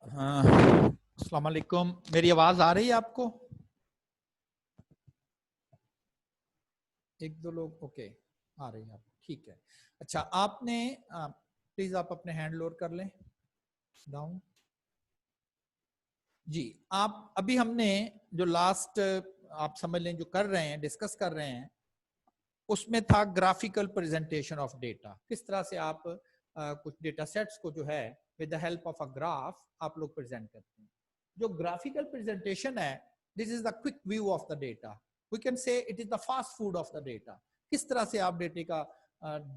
हाँ, अस्सलाम वालेकुम। मेरी आवाज आ रही है आपको? एक दो लोग ओके आ रही है आपको, ठीक है। अच्छा, आपने प्लीज आप अपने हैंड लोड कर लें डाउन। जी, आप अभी हमने जो लास्ट आप समझ लें जो कर रहे हैं, डिस्कस कर रहे हैं, उसमें था ग्राफिकल प्रेजेंटेशन ऑफ डेटा। किस तरह से आप कुछ डेटा सेट्स को जो है with the help of a graph आप लोग प्रेजेंट करते हैं। जो ग्राफिकल प्रेजेंटेशन है, this is the quick view of the data. We can say it is the fast food of the data. किस तरह से आप डेटे का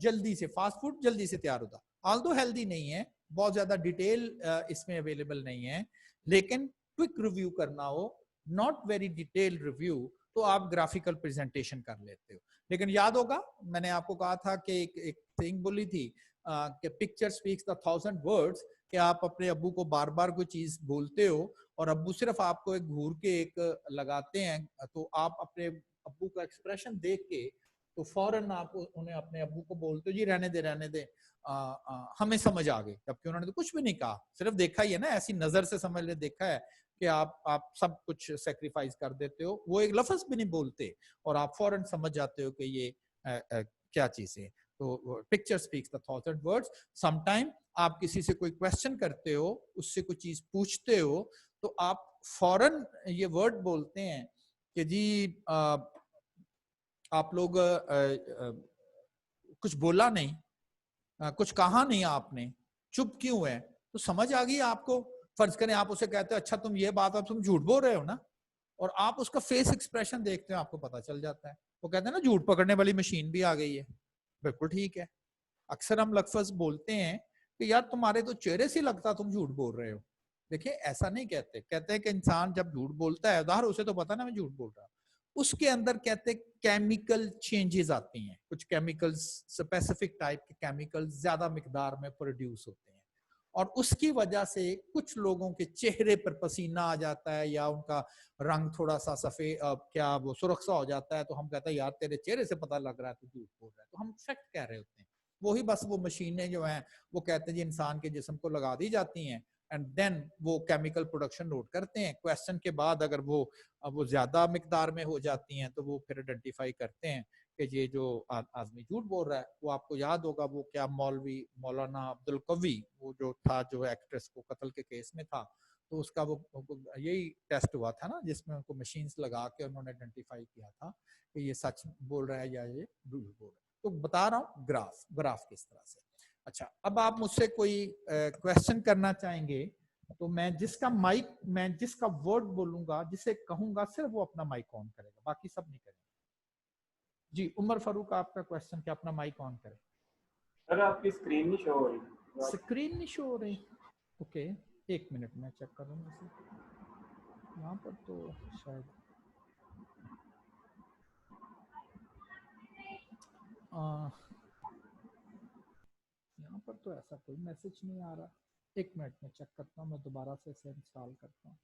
जल्दी से, फास्ट फूड जल्दी से तैयार होता, ऑल्दो हेल्दी नहीं है, बहुत ज्यादा डिटेल इसमें अवेलेबल नहीं है, लेकिन क्विक रिव्यू करना हो, नॉट वेरी डिटेल्ड रिव्यू, तो आप ग्राफिकल प्रेजेंटेशन कर लेते हो। लेकिन याद होगा मैंने आपको कहा था कि एक थिंग बोली थी कि पिक्चर स्पीक्स द 1000 वर्ड्स, कि आप अपने अब्बू को बार बार कोई चीज बोलते हो और अब्बू सिर्फ आपको एक घूर के एक लगाते हैं, तो आप अपने अब्बू का एक्सप्रेशन देख के तो फौरन आप उन्हें अपने अब्बू को बोलते हो जी रहने दे रहने दे, हमें समझ आ गई, जबकि उन्होंने तो कुछ भी नहीं कहा, सिर्फ देखा ही है ना, ऐसी नजर से समझ ले, देखा है कि आप सब कुछ सेक्रीफाइस कर देते हो, वो एक लफ्ज भी नहीं बोलते और आप फौरन समझ जाते हो कि ये क्या चीज है। तो picture speaks the 1000 words. Sometime आप किसी से कोई क्वेश्चन करते हो, उससे कोई चीज पूछते हो, तो आप फौरन ये वर्ड बोलते हैं कि जी आप लोग कुछ बोला नहीं, कुछ कहा नहीं आपने, चुप क्यों है, तो समझ आ गई आपको। फर्ज करें आप उसे कहते हो अच्छा तुम ये बात, अब तुम झूठ बोल रहे हो ना, और आप उसका फेस एक्सप्रेशन देखते हो, आपको पता चल जाता है। वो कहते हैं ना झूठ पकड़ने वाली मशीन भी आ गई है, बिल्कुल ठीक है। अक्सर हम लफ्ज बोलते हैं कि यार तुम्हारे तो चेहरे से लगता तुम झूठ बोल रहे हो। देखिए ऐसा नहीं कहते, कहते हैं कि इंसान जब झूठ बोलता है, उदाहरण उसे तो पता ना मैं झूठ बोल रहा हूं, उसके अंदर कहते केमिकल चेंजेस आती हैं, कुछ केमिकल्स, स्पेसिफिक टाइप के केमिकल्स ज्यादा मिकदार में प्रोड्यूस होते हैं, और उसकी वजह से कुछ लोगों के चेहरे पर पसीना आ जाता है या उनका रंग थोड़ा सा सफेद क्या वो सुर्ख सा हो जाता है, तो हम कहते हैं यार तेरे चेहरे से पता लग रहा है तू झूठ बोल रहा है, तो हम फैक्ट कह रहे होते हैं। वही बस वो मशीनें जो हैं वो कहते हैं जी इंसान के जिस्म को लगा दी जाती हैं, एंड देन वो केमिकल प्रोडक्शन नोट करते हैं, क्वेश्चन के बाद अगर वो ज्यादा मिकदार में हो जाती हैं तो वो फिर आइडेंटिफाई करते हैं कि ये जो आदमी झूठ बोल रहा है। वो आपको याद होगा वो क्या मौलवी मौलाना अब्दुल कवी, वो जो था जो एक्ट्रेस को कत्ल के केस में था, तो उसका वो यही टेस्ट हुआ था ना, जिसमें उनको मशीन्स लगा के उन्होंने आइडेंटिफाई किया था कि ये सच बोल रहा है या ये झूठ बोल रहा है। तो बता रहा हूँ ग्राफ ग्राफ किस तरह से। अच्छा, अब आप मुझसे कोई क्वेश्चन करना चाहेंगे तो मैं जिसका वर्ड बोलूंगा, जिसे कहूंगा, सिर्फ वो अपना माइक ऑन करेगा, बाकी सब नहीं करेगा। जी उमर फारूक, आपका क्वेश्चन क्या, अपना माइक ऑन करें। सर आपकी स्क्रीन नहीं शो हो रही। स्क्रीन नहीं शो हो रही, ओके एक मिनट में चेक कर रहा हूँ। यहाँ पर तो शायद यहाँ पर तो ऐसा कोई मैसेज नहीं आ रहा। एक मिनट में चेक करता हूँ, मैं दोबारा से इसे इंस्टॉल करता हूँ।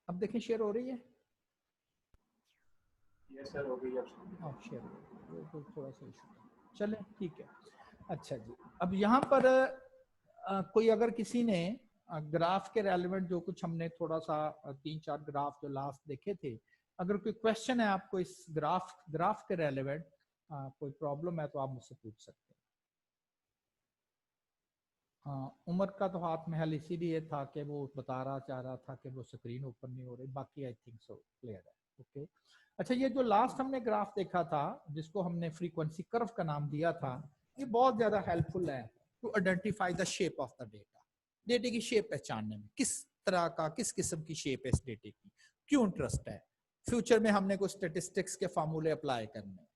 अब देखें शेयर हो रही है। यस सर हो गई अब। हाँ शेयर हो रही है, वो थोड़ा सा इशू था, चलें ठीक है। अच्छा जी, अब यहाँ पर कोई अगर किसी ने ग्राफ के रेलिवेंट जो कुछ हमने थोड़ा सा 3-4 ग्राफ जो लास्ट देखे थे, अगर कोई क्वेश्चन है आपको इस ग्राफ के रेलिवेंट, कोई प्रॉब्लम है तो आप मुझसे पूछ सकते हैं। उमर का तो हाथ में हल इसीलिए था कि वो चाह रहा था कि वो स्क्रीन ओपन नहीं हो रही, बाकी आई थिंक सो क्लियर है। ओके अच्छा, ये जो लास्ट हमने ग्राफ देखा था जिसको हमने फ्रीक्वेंसी कर्व का नाम दिया था, ये बहुत ज्यादा हेल्पफुल है to identify the shape of the data. डेटे की शेप पहचानने में, किस तरह का, किस किस्म की शेप है इस डेटे की, क्यों इंटरेस्ट है। फ्यूचर में हमने कुछ स्टेटिस्टिक्स के फार्मूले अप्लाई करने,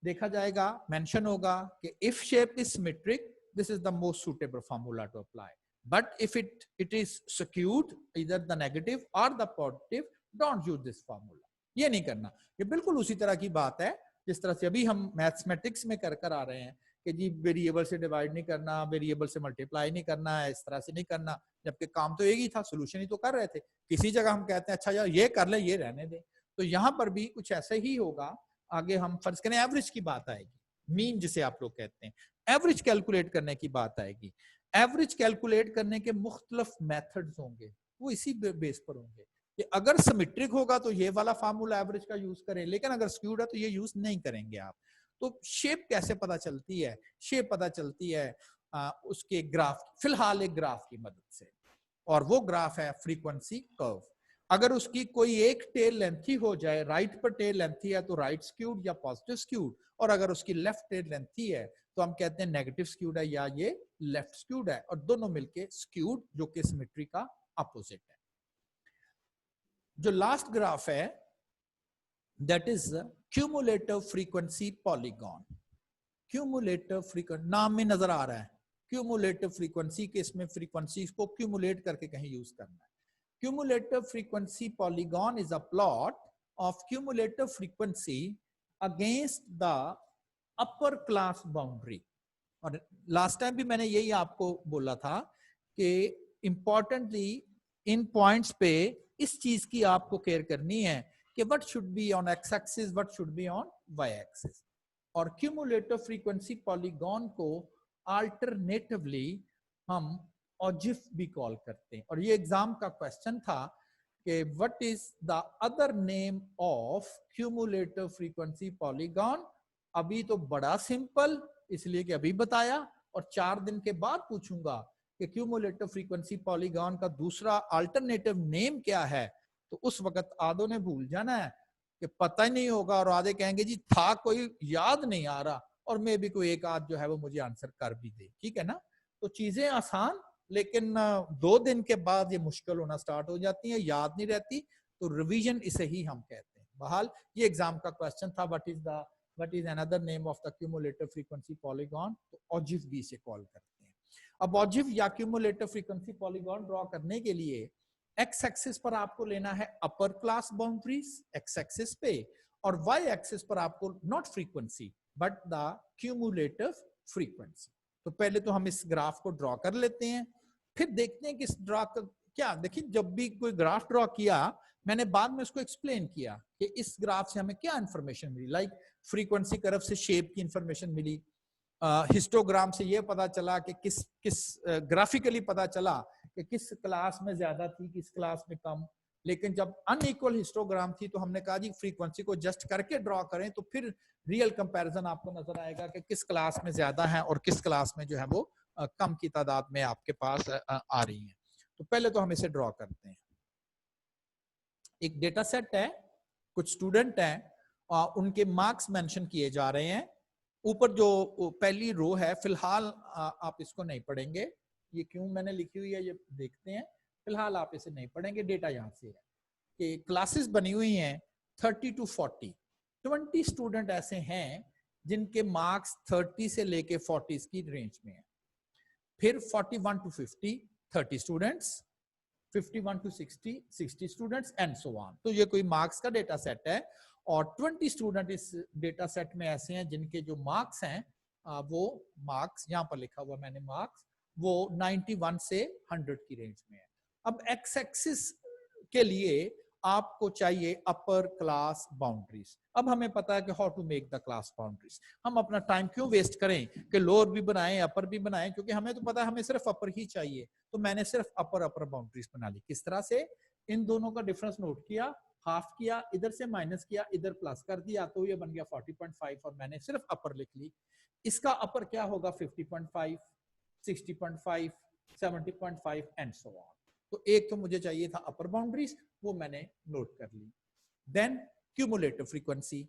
देखा जाएगा, मेंशन होगा कि if shape is symmetric, this is the most suitable formula to apply, but if it is skewed, either the negative or the positive, don't use this formula। ये नहीं करना। ये बिल्कुल उसी तरह की बात है जिस तरह से अभी हम मैथमेटिक्स में कर आ रहे हैं कि जी वेरिएबल से डिवाइड नहीं करना, वेरिएबल से मल्टीप्लाई नहीं करना है, इस तरह से नहीं करना, जबकि काम तो एक ही था, सोल्यूशन ही तो कर रहे थे। किसी जगह हम कहते हैं अच्छा यार ये कर ले, ये रहने दे। तो यहाँ पर भी कुछ ऐसा ही होगा। आगे हम फर्ज करें एवरेज की बात आएगी, मीन जिसे आप लोग कहते हैं, एवरेज कैलकुलेट करने की बात आएगी। एवरेज कैलकुलेट करने के मुख्तलिफ मेथड्स होंगे, वो इसी बेस पर होंगे कि अगर सिमेट्रिक होगा तो ये वाला फार्मूला एवरेज का यूज करें, लेकिन अगर स्क्यूड है तो ये यूज नहीं करेंगे आप। तो शेप कैसे पता चलती है? शेप पता चलती है उसके ग्राफ, फिलहाल एक ग्राफ की मदद से, और वो ग्राफ है फ्रीक्वेंसी कर्व। अगर उसकी कोई एक टेल लेंथी हो जाए, राइट पर टेल लेंथी है तो राइट स्क्यूड या पॉजिटिव स्क्यूड, और अगर उसकी लेफ्ट टेल लेंथी है तो हम कहते हैं नेगेटिव स्क्यूड है या ये लेफ्ट स्क्यूड है, और दोनों मिलके स्क्यूड जो कि सिमेट्री का अपोजिट है। जो लास्ट ग्राफ है that is cumulative frequency polygon. Cumulative frequency नाम में नजर आ रहा है, क्यूमुलेटिव फ्रीक्वेंसी के, इसमें फ्रीक्वेंसी को क्यूमुलेट करके कहीं यूज करना है। Cumulative frequency polygon is a plot of cumulative frequency against the upper class boundary। और लास्ट टाइम भी मैंने यही आपको बोला था कि इंपॉर्टेंटली इन पॉइंट्स पे इस चीज की आपको केयर करनी है कि what should be on X axis, what should be on Y axis. और क्यूमुलेटिव फ्रीक्वेंसी पॉलीगॉन को अल्टरनेटिवली हम ऑजिफ भी कॉल करते हैं। और ये एग्जाम का क्वेश्चन था कि what is the other name of cumulative frequency polygon. अभी तो बड़ा सिंपल, इसलिए कि अभी बताया, और 4 दिन के बाद पूछूंगा कि क्यूमुलेटिव फ्रीक्वेंसी पॉलीगॉन का दूसरा अल्टरनेटिव नेम क्या है, तो उस वक्त आधों ने भूल जाना है कि पता ही नहीं होगा, और आधे कहेंगे जी था कोई याद नहीं आ रहा, और मे भी कोई एक आध जो है वो मुझे आंसर कर भी दे। ठीक है ना? तो चीजें आसान, लेकिन 2 दिन के बाद ये मुश्किल होना स्टार्ट हो जाती है, याद नहीं रहती, तो रिवीजन इसे ही हम कहते हैं। बहरहाल ये एग्जाम का क्वेश्चन था, what is another name of the cumulative frequency polygon, तो ऑजिफ भी इसे कॉल करते हैं। अब ऑजिफ या क्यूमुलेटिव फ्रीक्वेंसी पॉलीगॉन ड्रॉ करने के लिए एक्स एक्सिस पर आपको लेना है upper class boundaries x axis पे, और वाई एक्सिस पर आपको not frequency but the cumulative frequency. तो पहले तो हम इस ग्राफ को ड्रॉ कर लेते हैं, फिर देखते हैं कि इस ड्रॉ का क्या। देखिए जब भी कोई ग्राफ ड्रॉ किया, मैंने बाद में उसको एक्सप्लेन किया कि इस ग्राफ से हमें क्या इंफॉर्मेशन मिली। लाइक फ्रीक्वेंसी कर्व से शेप की इंफॉर्मेशन मिली, हिस्टोग्राम से ये पता चला कि किस ग्राफिकली पता चला कि किस क्लास में ज्यादा थी, किस क्लास में कम। लेकिन जब अनइक्वल हिस्टोग्राम थी तो हमने कहा जी फ्रीक्वेंसी को जस्ट करके ड्रॉ करें, तो फिर रियल कंपैरिजन आपको नजर आएगा कि किस क्लास में ज्यादा है और किस क्लास में जो है वो कम की तादाद में आपके पास आ रही है। तो पहले तो हम इसे ड्रॉ करते हैं। एक डेटा सेट है, कुछ स्टूडेंट हैं, उनके मार्क्स मेंशन किए जा रहे हैं। ऊपर जो पहली रो है, फिलहाल आप इसको नहीं पढ़ेंगे, ये क्यों मैंने लिखी हुई है ये देखते हैं। फिलहाल आप इसे नहीं पढ़ेंगे, डेटा यहाँ से है कि क्लासेस बनी हुई हैं 30 to 40, 20 स्टूडेंट ऐसे हैं जिनके मार्क्स 30 से लेके 40 की रेंज में है। फिर 41 to 50 30 students, 51 to 60 students and so on. तो ये कोई मार्क्स का डेटा सेट है, और 20 स्टूडेंट इस डेटा सेट में ऐसे हैं जिनके जो मार्क्स हैं वो मार्क्स यहाँ पर लिखा हुआ मैंने मार्क्स, वो 91 से 100 की रेंज में है। अब एक्स एक्सिस के लिए आपको चाहिए अपर क्लास बाउंड्रीज। अब हमें पता है कि how to make the class boundaries. हम अपना टाइम क्यों वेस्ट करें कि लोअर भी बनाएं अपर भी बनाएं, क्योंकि हमें तो पता है हमें सिर्फ अपर ही चाहिए। तो मैंने सिर्फ अपर बाउंड्रीज बना ली। किस तरह से? इन दोनों का डिफरेंस नोट किया, हाफ किया, इधर से माइनस किया, इधर प्लस कर दिया, तो ये बन गया 40.5, और मैंने सिर्फ अपर लिख ली। इसका अपर क्या होगा? 50.5, 60.5, 70.5 एंड सो ऑन। तो एक तो मुझे चाहिए था अपर बाउंड्रीज, वो मैंने नोट कर ली। Then cumulative frequency.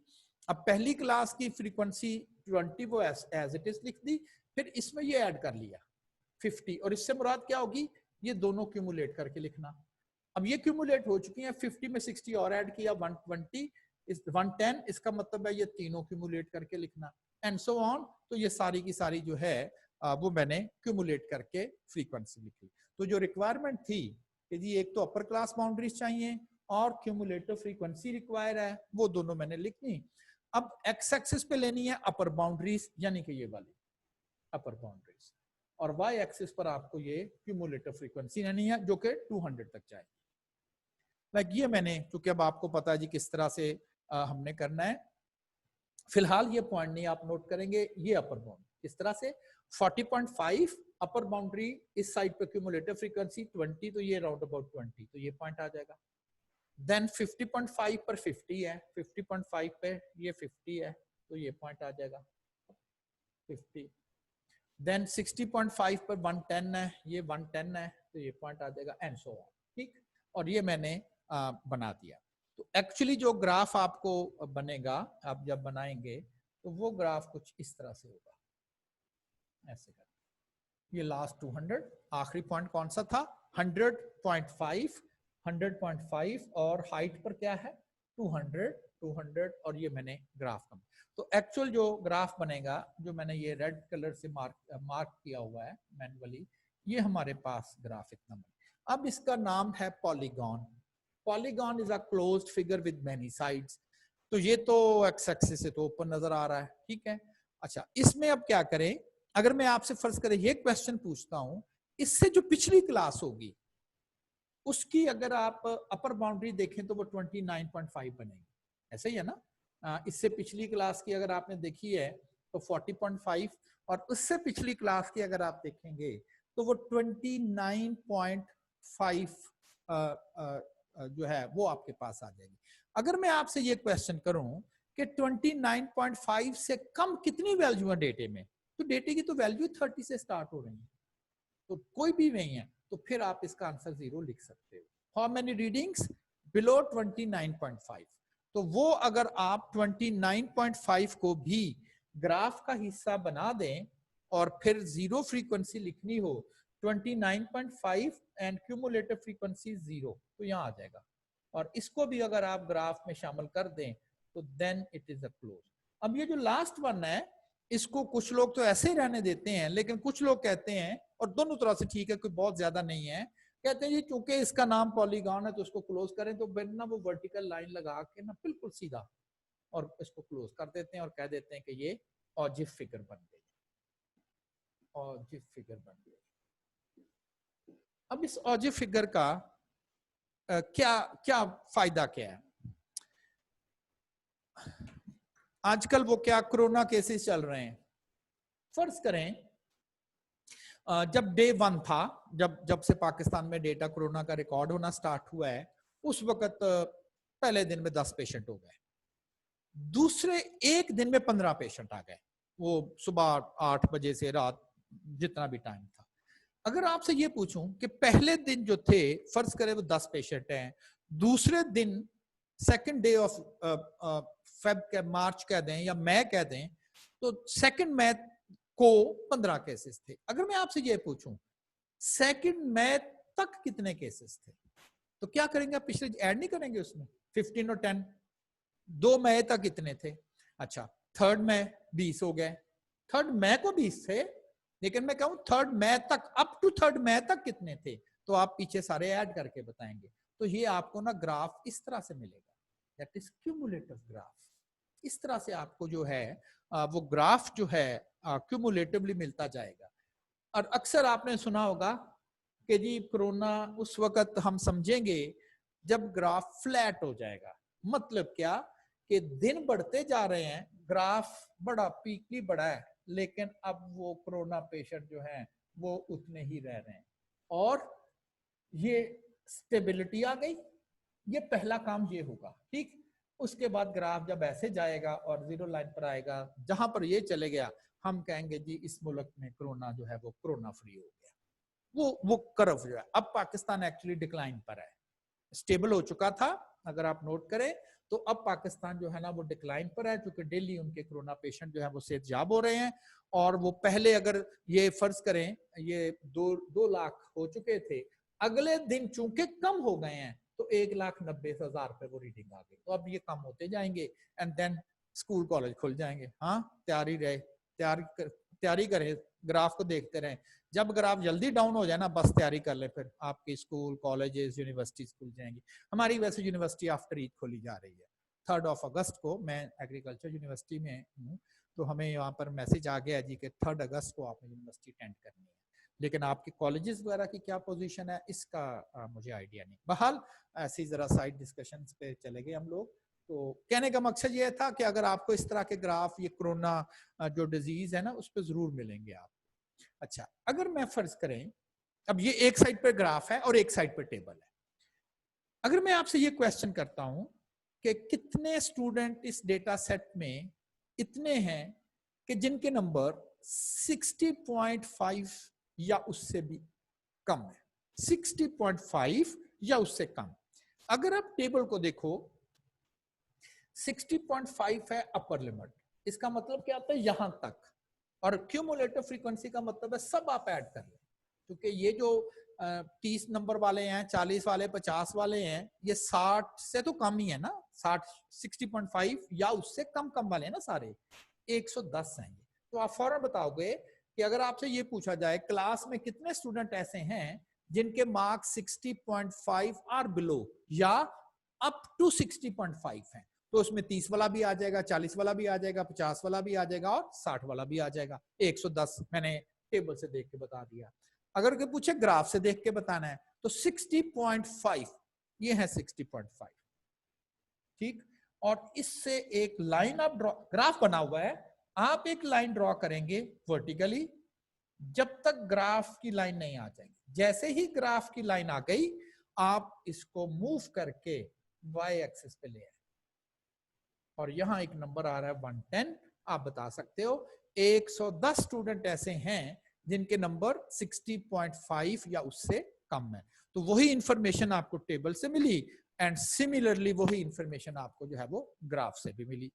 अब पहली क्लास की फ्रीक्वेंसी 20 वो एज इट इज लिख दी, फिर इसमें ये ऐड कर लिया 50, और इससे मुराद क्या होगी? ये दोनों क्यूमुलेट करके लिखना। अब ये क्यूमुलेट हो चुकी हैं, 50 में 60 और ऐड किया 120, 110, इसका मतलब है ये तीनों क्यूमुलेट करके लिखना एंड सो ऑन। तो ये सारी की सारी जो है वो मैंने क्यूमुलेट करके फ्रीक्वेंसी लिखी। तो जो रिक्वायरमेंट थी कि जी एक तो अपर क्लास बाउंड्रीज चाहिए और क्यूमुलेटिव फ्रीक्वेंसी रिक्वायर है, वो दोनों मैंने लिखनी। अब एक्स एक्सिस पे लेनी है अपर बाउंड्रीज, यानी कि ये वाली, अपर बाउंड्रीज, और y एक्सिस पर आपको ये क्यूमुलेटिव फ्रीक्वेंसी यानी है जो कि 200 तक जाएगी। लाइक ये मैंने, चूंकि अब आपको पता है जी किस तरह से हमने करना है, फिलहाल ये पॉइंट नहीं आप नोट करेंगे। ये अपर बाउंड किस तरह से 40.5 अपर बाउंड्री, इस साइड पे क्यूमुलेटिव फ्रीक्वेंसी 20, तो ये राउंड अबाउट 20, तो ये पॉइंट आ जाएगा। देन 50.5 पर 50 है, 50.5 पे ये 50 है, तो ये पॉइंट आ जाएगा 50। देन 60.5 पर 110 है, ये 110 है, तो ये पॉइंट आ जाएगा, एंड सो ऑन। ठीक, और ये मैंने बना दिया। तो एक्चुअली जो ग्राफ आपको बनेगा, आप जब बनाएंगे तो वो ग्राफ कुछ इस तरह से होगा, ऐसे कर। ये लास्ट 200, आखिरी पॉइंट कौन सा था 100.5, 100.5 और हाइट पर क्या है 200, 200, और ये मैंने ग्राफ का। तो एक्चुअल जो ग्राफ बनेगा, जो मैंने ये रेड कलर से मार्क किया हुआ है मैन्युअली, ये हमारे पास ग्राफ इतना बना। अब इसका नाम है polygon. Polygon is a closed figure with many sides. तो ये तो एक्स एक्सिस से तो ऊपर नजर आ रहा है, ठीक है। अच्छा, इसमें अब क्या करें, अगर मैं आपसे फर्ज करें ये क्वेश्चन पूछता हूं, इससे जो पिछली क्लास होगी उसकी अगर आप अपर बाउंड्री देखें तो वो 29.5 बनेगी, ऐसे ही है ना। इससे पिछली क्लास की अगर आपने देखी है तो 40.5, और उससे पिछली क्लास की अगर आप देखेंगे तो वो 29.5 जो है वो आपके पास आ जाएगी। अगर मैं आपसे ये क्वेश्चन करूं कि 29.5 से कम कितनी वैल्यू है डेटे में, तो डेटे की तो वैल्यू 30 से स्टार्ट हो रही है, तो कोई भी नहीं है, तो फिर आप इसका आंसर 0 लिख सकते हो। हाउ मेनी रीडिंग्स बिलो 29.5, तो वो अगर आप 29.5 को भी ग्राफ का हिस्सा बना दें और फिर 0 फ्रीक्वेंसी लिखनी हो, 29.5 एंड क्यूमुलेटिव फ्रीक्वेंसी 0, तो यहां आ जाएगा। और इसको भी अगर आप ग्राफ में शामिल कर दें तो then it is a close. अब ये जो लास्ट वन है, इसको कुछ लोग तो ऐसे ही रहने देते हैं, लेकिन कुछ लोग कहते हैं, और दोनों तरह से ठीक है, कोई बहुत ज्यादा नहीं है, कहते हैं जी चूंकि इसका नाम पॉलीगॉन है तो इसको क्लोज करें, तो फिर ना वो वर्टिकल लाइन लगा के ना बिल्कुल सीधा और इसको क्लोज कर देते हैं और कह देते हैं कि ये ऑजिव फिगर बन गई, ऑजिव फिगर बन गई। अब इस ऑजिव फिगर का क्या क्या फायदा क्या है? आजकल वो क्या कोरोना केसेस चल रहे हैं, फर्ज करें जब डे 1 था, जब से पाकिस्तान में डेटा कोरोना का रिकॉर्ड होना स्टार्ट हुआ है, उस वक्त पहले दिन में 10 पेशेंट हो गए, दूसरे एक दिन में 15 पेशेंट आ गए, वो सुबह 8 बजे से रात जितना भी टाइम था। अगर आपसे ये पूछूं कि पहले दिन जो थे, फर्ज करें वो 10 पेशेंट हैं, दूसरे दिन सेकंड डे ऑफ फेब के मार्च कह दें या मई कह दें, तो सेकंड मई को 15 केसेस थे। अगर मैं आपसे ये पूछूं सेकंड मई तक कितने केसेस थे, तो क्या करेंगे आप, पिछले ऐड नहीं करेंगे उसमें 15 और 10, 2 मई तक कितने थे? अच्छा, थर्ड मई 20 हो गए, थर्ड मई को 20 थे, लेकिन मैं कहूं थर्ड मई तक, अप टू थर्ड मई तक कितने थे, तो आप पीछे सारे ऐड करके बताएंगे। तो ये आपको ना ग्राफ इस तरह से मिलेगा, दैट इज क्यूमुलेटिव ग्राफ। इस तरह से आपको जो है वो ग्राफ जो है क्यूमुलेटिवली मिलता जाएगा। और अक्सर आपने सुना होगा कि जी कोरोना उस वक्त हम समझेंगे जब ग्राफ फ्लैट हो जाएगा। मतलब क्या कि दिन बढ़ते जा रहे हैं, ग्राफ बड़ा पीकली बड़ा है, लेकिन अब वो कोरोना पेशेंट जो हैं वो उतने ही रह रहे हैं और ये स्टेबिलिटी आ गई। ये पहला काम ये होगा, ठीक। उसके बाद ग्राफ जब ऐसे जाएगा और 0 लाइन पर आएगा, जहां पर ये चले गया, हम कहेंगे जी इस मुल्क में कोरोना जो है वो कोरोना फ्री हो गया। वो कर्व जो है, अब पाकिस्तान एक्चुअली डिक्लाइन पर है, स्टेबल हो चुका था अगर आप नोट करें, तो अब पाकिस्तान जो है ना वो डिक्लाइन पर है, क्योंकि डेली उनके कोरोना पेशेंट जो है वो सेहतयाब हो रहे हैं। और वो पहले अगर ये फर्ज करें ये 2 लाख हो चुके थे, अगले दिन चूंकि कम हो गए हैं तो 1,90,000 पे वो रीडिंग आ गई। तो अब ये कम होते जाएंगे एंड देन स्कूल कॉलेज खुल जाएंगे। हाँ, तैयारी करें, ग्राफ को देखते रहें। जब ग्राफ जल्दी डाउन हो जाए ना, बस तैयारी कर ले, फिर आपके स्कूल कॉलेजेस यूनिवर्सिटीज खुल जाएंगी। हमारी वैसे यूनिवर्सिटी आफ्टर ईद खोली जा रही है, 3 अगस्त को। मैं एग्रीकल्चर यूनिवर्सिटी में हूँ, तो हमें यहाँ पर मैसेज आ गया जी कि 3 अगस्त को आपने यूनिवर्सिटी अटेंड करनी है, लेकिन आपके कॉलेजेस वगैरह की क्या पोजीशन है इसका मुझे आइडिया नहीं। बहरहाल ऐसी जरा साइड डिस्कशंस पे चले गए हम लोग। तो कहने का मकसद ये था कि अगर आपको इस तरह के ग्राफ, ये कोरोना जो डिजीज है ना, उस पर जरूर मिलेंगे आप। अच्छा, अगर मैं फर्ज करें, अब ये एक साइड पर ग्राफ है और एक साइड पर टेबल है, अगर मैं आपसे ये क्वेश्चन करता हूं कि कितने स्टूडेंट इस डेटा सेट में इतने हैं कि जिनके नंबर 60.5 या उससे भी कम है, 60.5 या उससे कम। अगर आप टेबल को देखो, 60.5 है अपर लिमिट, इसका मतलब क्या आता है यहां तक, और क्यूमुलेटिव फ्रीक्वेंसी का मतलब है सब आप ऐड कर लें, क्योंकि ये जो 30 नंबर वाले हैं, 40 वाले, 50 वाले हैं, ये 60 से तो कम ही है ना, 60.5 या उससे कम कम वाले हैं ना सारे, 110 हैं ये। तो आप फौरन बताओगे कि अगर आपसे ये पूछा जाए क्लास में कितने स्टूडेंट ऐसे हैं जिनके मार्क्स 60.5 और बिलो या अप टू 60.5 हैं, तो उसमें 30 वाला भी आ जाएगा, 40 वाला भी आ जाएगा, 50 वाला भी आ जाएगा और 60 वाला भी आ जाएगा। 110 मैंने टेबल से देख के बता दिया। अगर कोई पूछे ग्राफ से देख के बताना है तो 60.5, ये है 60.5, ठीक। और इससे एक लाइन आप ड्रॉ, ग्राफ बना हुआ है, आप एक लाइन ड्रॉ करेंगे वर्टिकली जब तक ग्राफ की लाइन नहीं आ जाएगी। जैसे ही ग्राफ की लाइन आ गई, आप इसको मूव करके वाई एक्सिस पे ले आए, और यहां एक नंबर आ रहा है 110। आप बता सकते हो 110 स्टूडेंट ऐसे हैं जिनके नंबर 60.5 या उससे कम है। तो वही इंफॉर्मेशन आपको टेबल से मिली, एंड सिमिलरली वही इंफॉर्मेशन आपको जो है वो ग्राफ से भी मिली।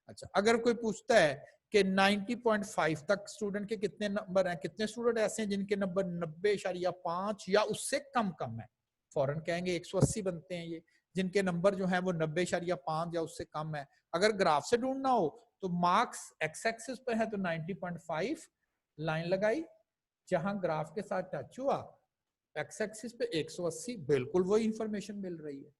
अच्छा, अगर कोई पूछता है कि 90.5 तक स्टूडेंट के कितने नंबर हैं, कितने स्टूडेंट ऐसे हैं जिनके नंबर 90.5 या उससे कम कम है, फौरन कहेंगे 180 बनते हैं ये, जिनके नंबर जो है वो 90.5 या उससे कम है। अगर ग्राफ से ढूंढना हो तो मार्क्स एक्स एक्सिस पे है तो 90.5 लाइन लगाई, जहां ग्राफ के साथ टच हुआ एक्स एक्सिस पे 180, बिल्कुल वही इंफॉर्मेशन मिल रही है,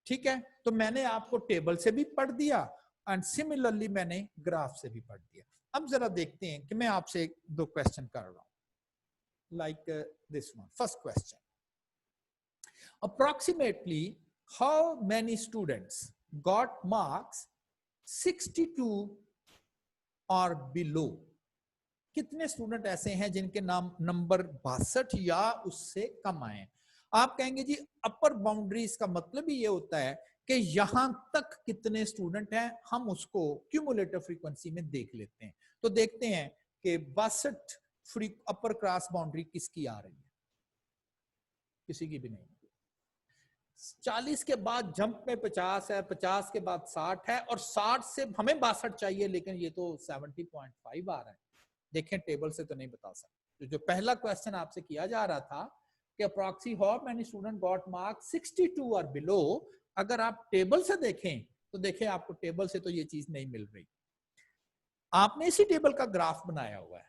ठीक है। तो मैंने आपको टेबल से भी पढ़ दिया एंड सिमिलरली मैंने ग्राफ से भी पढ़ दिया। अब जरा देखते हैं कि मैं आपसे 2 क्वेश्चन कर रहा हूं, like this one. First question, approximately how many students got marks 62 or below? कितने स्टूडेंट ऐसे हैं जिनके नाम नंबर 62 या उससे कम आए? आप कहेंगे जी अपर बाउंड्रीज का मतलब ही ये होता है कि यहां तक कितने स्टूडेंट हैं, हम उसको क्यूमुलेटिव फ्रीक्वेंसी में देख लेते हैं। तो देखते हैं कि 62 अपर क्रॉस बाउंड्री किसकी आ रही है, किसी की भी नहीं। 40 के बाद जंप में 50 है, 50 के बाद 60 है, और 60 से हमें 62 चाहिए, लेकिन ये तो 70.5 आ रहा है। देखें टेबल से तो नहीं बता सकते। जो पहला क्वेश्चन आपसे किया जा रहा था कि approx how many student got mark 62 और बिलो, अगर आप टेबल से देखें तो देखें आपको टेबल से तो ये चीज नहीं मिल रही। आपने इसी टेबल का ग्राफ बनाया हुआ है।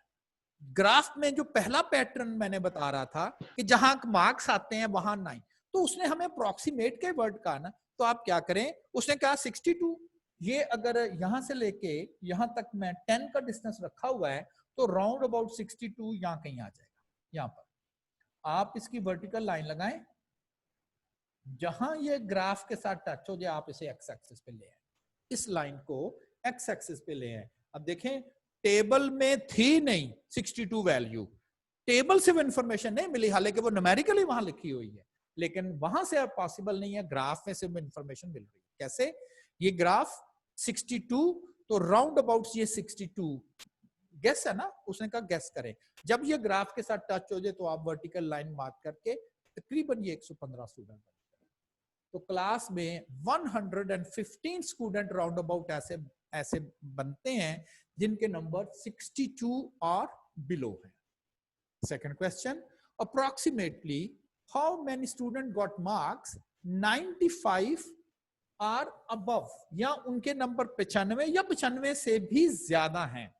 ग्राफ में जो पहला पैटर्न मैंने बता रहा था कि जहां मार्क्स आते हैं वहां 9, तो उसने हमें अप्रोक्सीमेट के वर्ड कहा ना, तो आप क्या करें, उसने कहा 62, ये अगर यहां से लेके यहां तक मैं 10 का डिस्टेंस रखा हुआ है तो राउंड अबाउट 62 यहां कहीं आ जाएगा। यहां पर आप इसकी वर्टिकल लाइन लगाएं, जहां ये ग्राफ के साथ टच हो जाए आप इसे एक्स एक्सिस पे ले आए, इस लाइन को एक्स एक्सिस पे ले आए। अब देखें टेबल में थी नहीं 62 वैल्यू, टेबल से वो इंफॉर्मेशन नहीं मिली, हालांकि वो न्यूमेरिकली वहां लिखी हुई है, लेकिन वहां से अब पॉसिबल नहीं है, ग्राफ में से इंफॉर्मेशन मिल रही है। कैसे? ये ग्राफ 62, तो राउंड अबाउट ये 62 गेस है ना, उसने कहा गेस करें। जब ये ग्राफ के साथ टच हो जाए तो आप वर्टिकल लाइन मार्क करके तकरीबन ये 115 स्टूडेंट, तो क्लास में 115 स्टूडेंट राउंड अबाउट ऐसे ऐसे बनते हैं जिनके नंबर 62 और बिलो है। Second question, approximately how many student got marks 95 और अबव, या उनके नंबर 95 या 95 से भी ज्यादा हैं।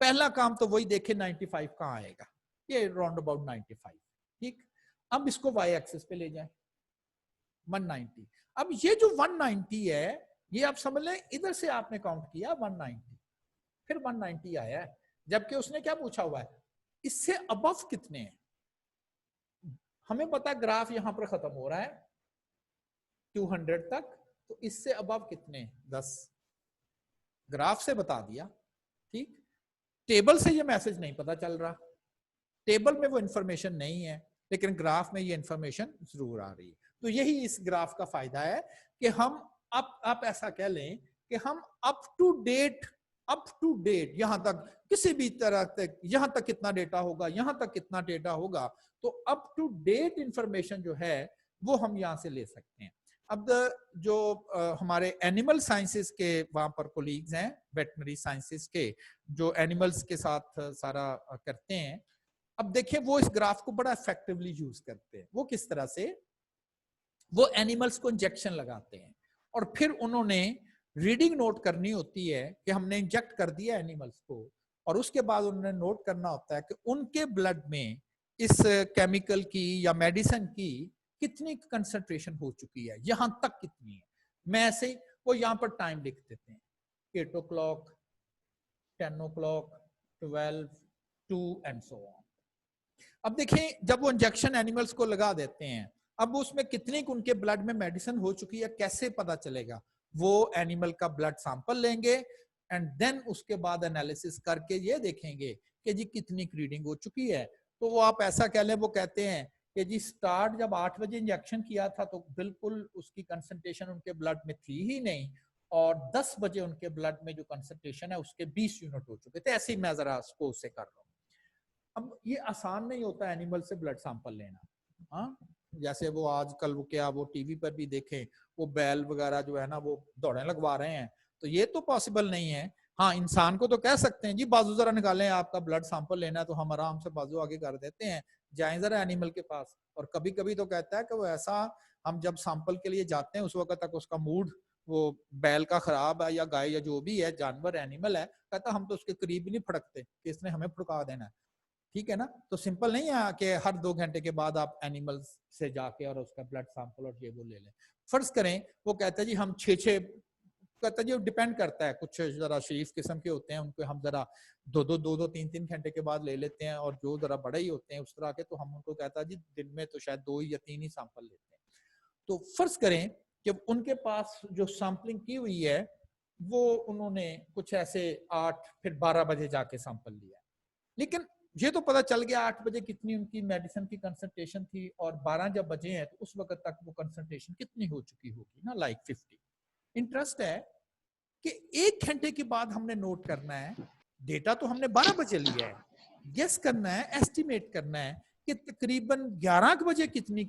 पहला काम तो वही देखे 95 कहां आएगा, ये राउंड अबाउट 95, ठीक। अब इसको वाई एक्सिस पे ले जाएं 190। अब ये जो 190 है ये आप समझ लें इधर से आपने काउंट किया 190, फिर 190 आया है, जबकि उसने क्या पूछा हुआ है, इससे अबव कितने हैं। हमें पता है ग्राफ यहां पर खत्म हो रहा है 200 तक, तो इससे अबव कितने हैं, 10। ग्राफ से बता दिया, ठीक। टेबल से ये मैसेज नहीं पता चल रहा, टेबल में वो इंफॉर्मेशन नहीं है, लेकिन ग्राफ में ये इंफॉर्मेशन जरूर आ रही है। तो यही इस ग्राफ का फायदा है कि हम आप ऐसा कह लें कि हम अप टू डेट यहां तक किसी भी तरह तक, यहां तक कितना डेटा होगा, यहां तक कितना डेटा होगा, तो अप टू डेट इंफॉर्मेशन जो है वो हम यहां से ले सकते हैं। अब जो हमारे एनिमल साइंसेस के वहां पर कोलीग्स हैं, वेटनरी साइंसेस के, जो एनिमल्स के साथ सारा करते हैं, अब देखिए वो इस ग्राफ को बड़ा इफेक्टिवली यूज करते हैं। वो किस तरह से, वो एनिमल्स को इंजेक्शन लगाते हैं और फिर उन्होंने रीडिंग नोट करनी होती है कि हमने इंजेक्ट कर दिया एनिमल्स को, और उसके बाद उन्होंने नोट करना होता है कि उनके ब्लड में इस केमिकल की या मेडिसिन की कितनी कंसंट्रेशन हो चुकी है, यहां तक कितनी है। मैं ऐसे ही वो यहां पर टाइम लिख देते हैं, 8 o'clock, 10 o'clock, 12, 2 and so on. अब देखें जब वो इंजेक्शन एनिमल्स को लगा देते हैं, अब उसमें कितनी उनके ब्लड में मेडिसिन हो चुकी है कैसे पता चलेगा। वो एनिमल का ब्लड सैंपल लेंगे एंड देन उसके बाद एनालिसिस करके ये देखेंगे कि जी कितनी रीडिंग हो चुकी है। तो वो आप ऐसा कह लें, वो कहते हैं कि जी स्टार्ट जब 8 बजे इंजेक्शन किया था तो बिल्कुल उसकी कंसंट्रेशन उनके ब्लड में थी ही नहीं, और 10 बजे उनके ब्लड में जो कंसंट्रेशन है उसके 20 यूनिट हो चुके थे। ऐसे ही मैं जरा सपोज से कर रहा हूँ। अब ये आसान नहीं होता एनिमल से ब्लड सैंपल लेना। हाँ, जैसे वो आजकल वो क्या, वो टीवी पर भी देखें, वो बैल वगैरह जो है ना वो दौड़े लगवा रहे हैं, तो ये तो पॉसिबल नहीं है। हाँ, इंसान को तो कह सकते हैं जी बाजू जरा निकालें, आपका ब्लड सैंपल लेना है, तो हम आराम से बाजू आगे कर देते हैं, जाए जरा एनिमल के पास। और कभी कभी तो कहता है कि वो ऐसा, हम जब सैंपल के लिए जाते हैं उस वक्त तक उसका मूड वो बैल का खराब है या गाय या जो भी है, जानवर एनिमल है, कहता हम तो उसके करीब ही नहीं फड़कते कि इसने हमें फड़का देना है। ठीक है ना। तो सिंपल नहीं है कि हर 2 घंटे के बाद आप एनिमल से जाके और उसका ब्लड सैंपल और ये वो ले लें। फर्ज करें वो कहता है जी हम 6 कहता है जी, डिपेंड करता है, कुछ जरा शरीफ किस्म के होते हैं उनको हम जरा 2-3 घंटे के बाद ले लेते हैं, और जो जरा बड़े ही होते हैं उस तरह के तो हम उनको कहता है जी दिन में तो शायद 2 या 3 ही सैंपल लेते हैं। तो फर्ज करें कि उनके पास जो सैंपलिंग की हुई है वो उन्होंने कुछ ऐसे 8 फिर 12 बजे जाके सैंपल लिया, लेकिन ये तो पता चल गया 8 बजे कितनी उनकी मेडिसिन की कंसंट्रेशन थी, और 12 जब बजे हैं तो उस वक्त तक वो कंसंट्रेशन कितनी हो चुकी होगी ना, लाइक 50। इंटरेस्ट है कि 1 घंटे के बाद हमने नोट करना है, डेटा तो हमने 12 बजे लिया है, गेस करना है, एस्टिमेट करना है कि तकरीबन 11 बजे कितनी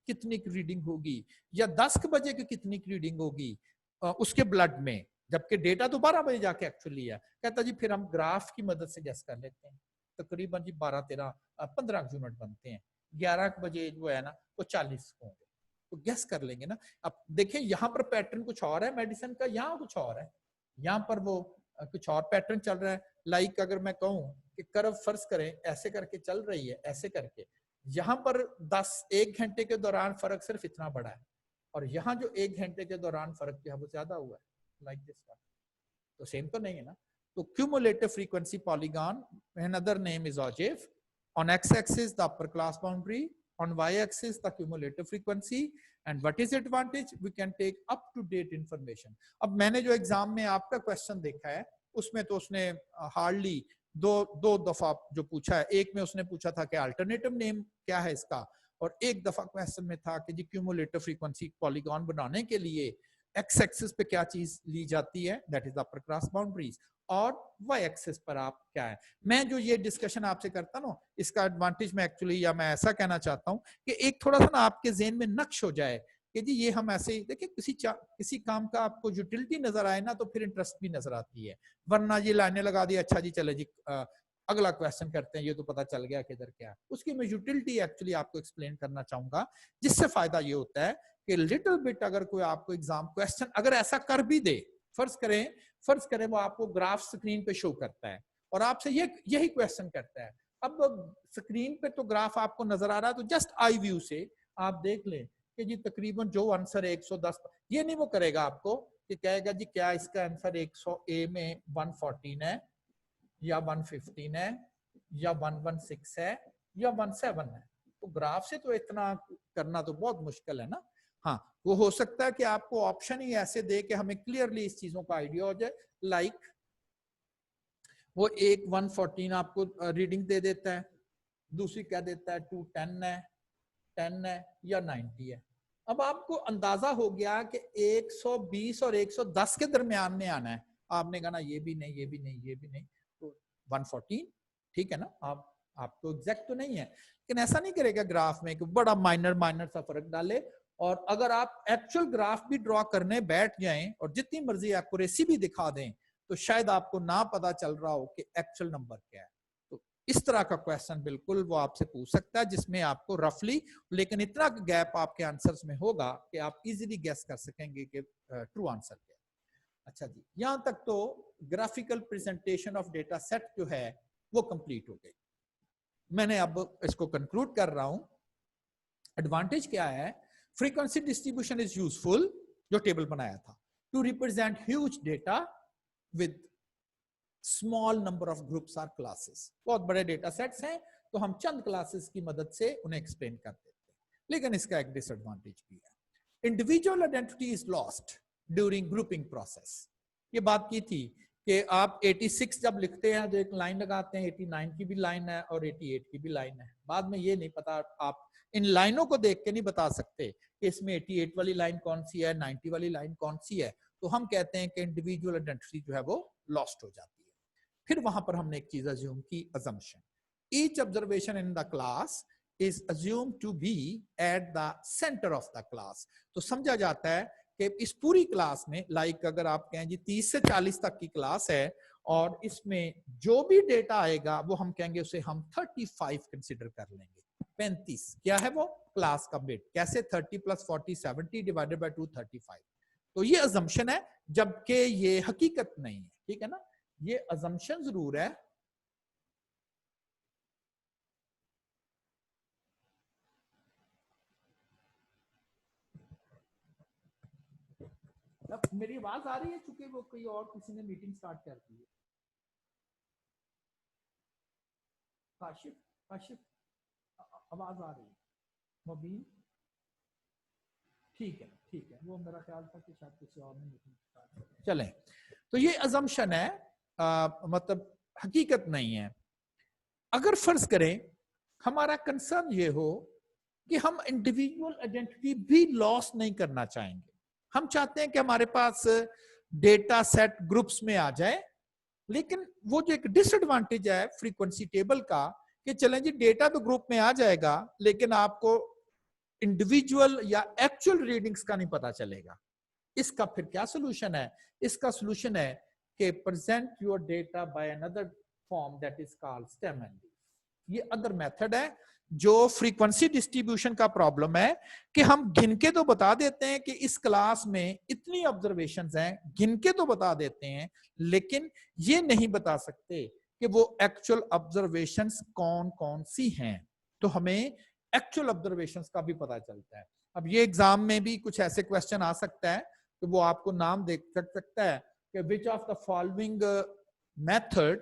कितनी रीडिंग होगी या 10 बजे की कितनी रीडिंग होगी उसके ब्लड में, जबकि डेटा तो 12 बजे जाके एक्चुअली है। कहता जी फिर हम ग्राफ की मदद से गेस कर लेते हैं, तकरीबन जी 12-13-15 यूनिट बनते हैं, 11 बजे जो है ना वो 40 होंगे, तो गेस कर लेंगे ना। अब देखें यहाँ पर पैटर्न कुछ और है मेडिसिन का, यहाँ कुछ और है, यहाँ पर वो कुछ और पैटर्न चल रहा है। लाइक अगर मैं कहूँ कि कर्व फर्ज करें ऐसे करके चल रही है, ऐसे करके यहाँ पर 1 घंटे के दौरान फर्क सिर्फ इतना बड़ा है, और यहाँ जो 1 घंटे के दौरान फर्क जो है वो ज्यादा हुआ है, लाइक दिस। तो सेम तो नहीं है ना। तो cumulative frequency polygon, another name is ogive. On x-axis the upper class boundary, on y-axis the cumulative frequency, and what is advantage? We can take up to date information. अब मैंने जो exam में आपका क्वेश्चन देखा है उसमें तो उसने हार्डली दो दफा जो पूछा है, एक में उसने पूछा था कि अल्टरनेटिव नेम क्या है इसका, और एक दफा क्वेश्चन में था कि जी क्यूमुलेटिव फ्रीक्वेंसी पॉलीगॉन बनाने के लिए एक्स एक्सिस पे क्या चीज ली जाती है, that is upper cross boundaries, और वाई एक्सिस पर आप क्या है। मैं जो ये डिस्कशन आपसे करता ना, इसका एडवांटेज मैं एक्चुअली, या मैं ऐसा कहना चाहता हूँ कि एक थोड़ा सा ना आपके ज़हन में नक्श हो जाए कि जी ये हम ऐसे ही देखिए, किसी काम का आपको यूटिलिटी नजर आए ना तो फिर इंटरेस्ट भी नजर आती है, वरना ये लाने लगा दी, अच्छा जी चले जी अगला क्वेश्चन करते हैं, ये तो पता चल गया किधर क्या। उसकी मैं यूटिलिटी एक्चुअली आपको एक्सप्लेन करना चाहूंगा, जिससे फायदा ये होता है कि लिटिल बिट अगर कोई आपको एग्जाम क्वेश्चन अगर ऐसा कर भी दे, फर्ज करें वो आपको ग्राफ स्क्रीन पे शो करता है और आपसे यही क्वेश्चन करता है। अब स्क्रीन पे तो ग्राफ आपको नजर आ रहा है, तो जस्ट आई व्यू से आप देख लें कि जी तकरीबन जो आंसर 110, ये नहीं वो करेगा आपको कि कहेगा जी क्या इसका आंसर 100 ए में 114 है, या 115 है या 116 है या 17 है। तो ग्राफ से तो इतना करना तो बहुत मुश्किल है ना। हाँ, वो हो सकता है कि आपको ऑप्शन ही ऐसे दे कि हमें क्लियरली इस चीजों का आइडिया हो जाए। लाइक वो एक 114 आपको रीडिंग दे देता है, दूसरी क्या देता है 210 है, 10 है या 90 है। अब आपको अंदाजा हो गया कि 120 और 110 के दरमियान में आना है। आपने कहा ना ये भी नहीं, ये भी नहीं, ये भी नहीं, तो 114 ठीक है ना। आपको एग्जैक्ट तो नहीं है, लेकिन ऐसा नहीं करेगा ग्राफ में कि बड़ा माइनर माइनर सा फर्क डाले। और अगर आप एक्चुअल ग्राफ भी ड्रॉ करने बैठ जाएं और जितनी मर्जी एक्यूरेसी भी दिखा दें तो शायद आपको ना पता चल रहा हो कि एक्चुअल नंबर क्या है। तो इस तरह का क्वेश्चन बिल्कुल वो आपसे पूछ सकता है जिसमें आपको रफली, लेकिन इतना गैप आपके आंसर्स में होगा कि आप इजीली गेस कर सकेंगे कि ट्रू आंसर क्या है। अच्छा जी, यहां तक तो graphical presentation of data set जो है वो कंप्लीट हो गई। मैंने अब इसको कंक्लूड कर रहा हूं। एडवांटेज क्या है? फ्रीक्वेंसी डिस्ट्रीब्यूशन इज यूजफुल, जो टेबल बनाया था, to represent huge data with small number of groups are classes. बहुत बड़े डेटा सेट्स हैं तो हम चंद क्लासेस की मदद से उन्हें एक्सप्लेन कर देते हैं। लेकिन इसका एक डिसएडवांटेज भी है, individual identity is lost during grouping process. ये बात की थी कि आप 86 जब लिखते हैं तो एक लाइन लगाते हैं, 89 की भी लाइन है और 88 की भी लाइन है। बाद में ये नहीं पता, आप इन लाइनों को देख के नहीं बता सकते कि इसमें 88 वाली लाइन कौन सी है, 90 वाली लाइन कौन सी है। तो हम कहते हैं कि इंडिविजुअल आइडेंटिटी जो है वो लॉस्ट हो जाती है। फिर वहां पर हमने एक चीज अज्यूम की, assumption. Each observation in the class is assumed to be at the center of the class. तो समझा जाता है कि इस पूरी क्लास में, लाइक अगर आप कहें जी 30 से 40 तक की क्लास है और इसमें जो भी डेटा आएगा वो हम कहेंगे उसे हम 35 कंसिडर कर लेंगे। 35 क्या है वो? क्लास का बिट। कैसे? 30 + 40 70 डिवाइडेड बाय 2 35। तो ये assumption है, जबकि ये हकीकत नहीं है, ठीक है ना। ये assumption जरूर है। अब मेरी आवाज आ रही है? चूंकि वो कोई और किसी ने मीटिंग स्टार्ट कर दी है। काशिफ, काशिफ आवाज आ रही है? मुबीन ठीक है, ठीक है। वो मेरा ख्याल था कि शायद किसी और ने मीटिंग स्टार्ट कर दी। चलें, तो ये assumption है, मतलब हकीकत नहीं है। अगर फर्ज करें हमारा कंसर्न ये हो कि हम इंडिविजुअल आइडेंटिटी भी लॉस नहीं करना चाहेंगे, हम चाहते हैं कि हमारे पास डेटा सेट ग्रुप्स में आ जाए, लेकिन वो जो एक डिसएडवांटेज है फ्रीक्वेंसी टेबल का कि चलें जी डेटा तो ग्रुप में आ जाएगा लेकिन आपको इंडिविजुअल या एक्चुअल रीडिंग्स का नहीं पता चलेगा। इसका फिर क्या सोल्यूशन है? इसका सोल्यूशन है कि present your data by another form that is called stem and leaf. ये अदर मेथड है जो फ्रीक्वेंसी डिस्ट्रीब्यूशन का प्रॉब्लम है कि हम गिन के तो बता देते हैं कि इस क्लास में इतनी ऑब्जर्वेशंस हैं, गिन के तो बता देते हैं, लेकिन ये नहीं बता सकते कि वो एक्चुअल ऑब्जर्वेशंस कौन कौन सी हैं। तो हमें एक्चुअल ऑब्जर्वेशंस का भी पता चलता है। अब ये एग्जाम में भी कुछ ऐसे क्वेश्चन आ सकता है कि वो आपको नाम देख सकता है कि which of the following method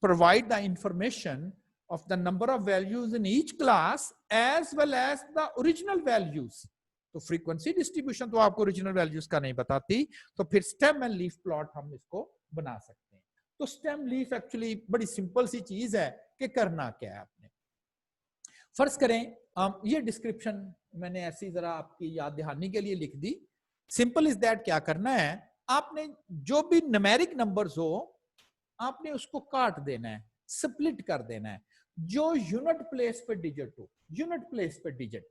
provide the information of the number of values in each class as well as the original values। तो फ्रीक्वेंसी डिस्ट्रीब्यूशन तो आपको ओरिजिनल वैल्यूज का नहीं बताती, तो फिर स्टेम एंड लीफ प्लॉट हम इसको बना सकते हैं। तो स्टेम लीफ एक्चुअली बड़ी सिंपल सी चीज है कि करना क्या है। आपने फर्ज करें ये डिस्क्रिप्शन मैंने ऐसी जरा आपकी याद दहानी के लिए लिख दी। सिंपल इज दैट, क्या करना है आपने जो भी न्यूमेरिक नंबर्स हो आपने उसको काट देना है, स्प्लिट कर देना है। जो यूनिट प्लेस पे डिजिट हो, यूनिट प्लेस पे डिजिट,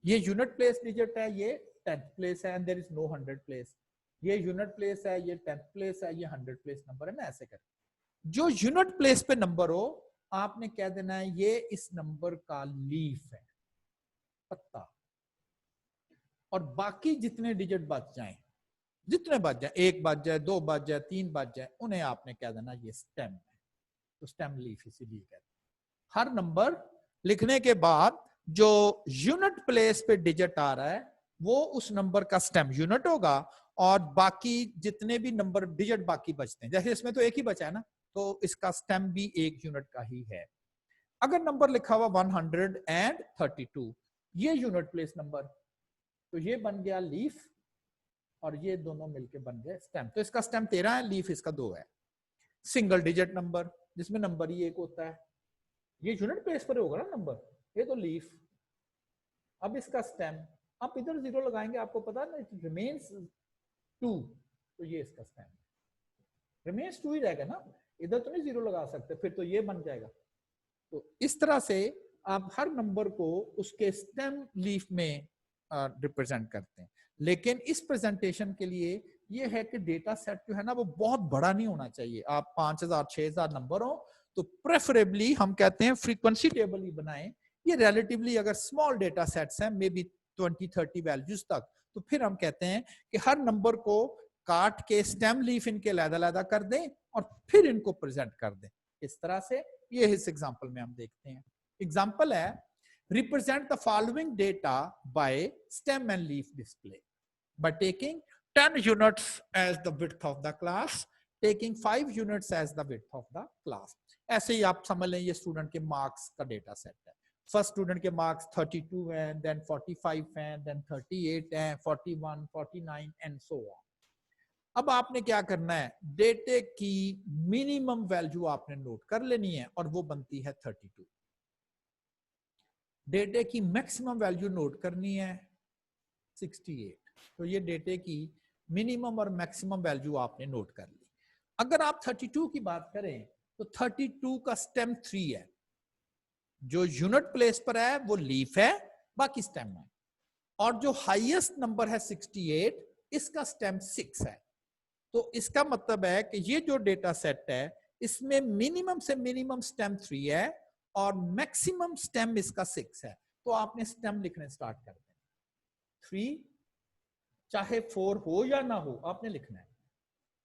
ये यूनिट प्लेस डिजिट है, ये 10th प्लेस है and there is no 100 place. ये यूनिट प्लेस है, ये 10th प्लेस है, ये 100 प्लेस नंबर है ना। ऐसे कर जो यूनिट प्लेस पे नंबर हो आपने कह देना है ये इस नंबर का लीफ है, पत्ता। और बाकी जितने डिजिट बच जाएं, जितने बच जाए, 1 बच जाए, 2 बच जाए, 3 बच जाए, उन्हें आपने कह देना ये स्टेम है। तो स्टेम लीफ इसीलिए कहते हैं। हर नंबर लिखने के बाद जो यूनिट प्लेस पे डिजिट आ रहा है वो उस नंबर का स्टेम यूनिट होगा और बाकी जितने भी नंबर डिजिट बाकी बचते हैं, जैसे इसमें तो एक ही बचा है ना, तो इसका स्टेम भी 1 यूनिट का ही है। अगर नंबर लिखा हुआ 132, ये यूनिट प्लेस नंबर, तो ये बन गया लीफ और ये दोनों मिलके बन गए स्टेम। तो इसका स्टेम 13 है, लीफ इसका 2 है। सिंगल डिजिट नंबर जिसमें नंबर ही 1 होता है, ये यूनिट प्लेस पर होगा ना नंबर, ये तो लीफ। अब इसका स्टेम, आप इधर 0 लगाएंगे, आपको पता ना, इट रिमेन्स 2, तो ये इसका स्टेम रिमेन्स 2 ही रहेगा ना, इधर तो नहीं 0 लगा सकते, फिर तो ये बन जाएगा। तो इस तरह से आप हर नंबर को उसके स्टेम लीफ में रिप्रेजेंट करते हैं। लेकिन इस प्रेजेंटेशन के लिए ये है कि डेटा सेट जो है ना वो बहुत बड़ा नहीं होना चाहिए। आप 5000 6000 नंबर हो तो प्रेफरेबली हम कहते हैं फ्रीक्वेंसी टेबल ही बनाएं। ये रिलेटिवली अगर स्मॉल डेटा सेट्स हैं, मे बी 20-30 वैल्यूज तक, तो फिर हम कहते हैं कि हर नंबर को काट के स्टेम लीफ इनके अलग-अलग कर दें और फिर इनको प्रेजेंट कर दें। इस तरह से ये इस एग्जांपल में हम देखते हैं। एग्जांपल है, represent the following data by stem and leaf display by taking 10 units as the width of the class, taking 5 units as the width of the class। ऐसे ही आप समझ लें ये स्टूडेंट के मार्क्स का डेटा सेट है। First student के marks 32 हैं, देन 45 हैं, देन 38 हैं, 41, 49 एंड सो ऑन। अब आपने क्या करना है, डेटे की मिनिमम वैल्यू आपने नोट कर लेनी है और वो बनती है 32। डेटे की मैक्सिमम वैल्यू नोट करनी है 68। तो ये डेटे की मिनिमम और मैक्सिमम वैल्यू आपने नोट कर ली। अगर आप 32 की बात करें तो 32 का स्टेम 3 है, जो यूनिट प्लेस पर है वो लीफ है, बाकी स्टेम है। और जो हाईएस्ट नंबर है 68, इसका स्टेम 6 है। तो इसका मतलब है कि ये जो डेटा सेट है इसमें मिनिमम से मिनिमम स्टेम 3 है और मैक्सिमम स्टेम इसका 6 है। तो आपने स्टेम लिखने स्टार्ट कर देना, 3 चाहे 4 हो या ना हो आपने लिखना है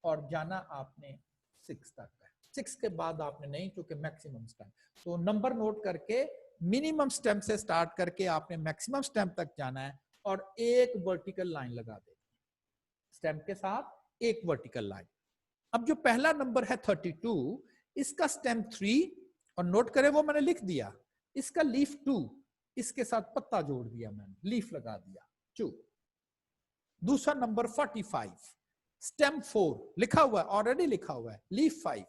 और जाना आपने 6 तक है। 6 के बाद आपने नहीं, क्योंकि मैक्सिमम स्टेम। तो नंबर नोट करके मिनिमम स्टेम से स्टार्ट करके आपने मैक्सिमम स्टेम तक जाना है और एक वर्टिकल लाइन लगा देनी है स्टेम के साथ, एक वर्टिकल लाइन। अब जो पहला नंबर है 32, इसका स्टेम 3 और नोट करें वो मैंने लिख दिया, इसका लीफ 2, इसके साथ पत्ता जोड़ दिया मैंने, लीफ लगा दिया 2। दूसरा नंबर 45, स्टेम 4 लिखा हुआ है, ऑलरेडी लिखा हुआ है, लीफ 5,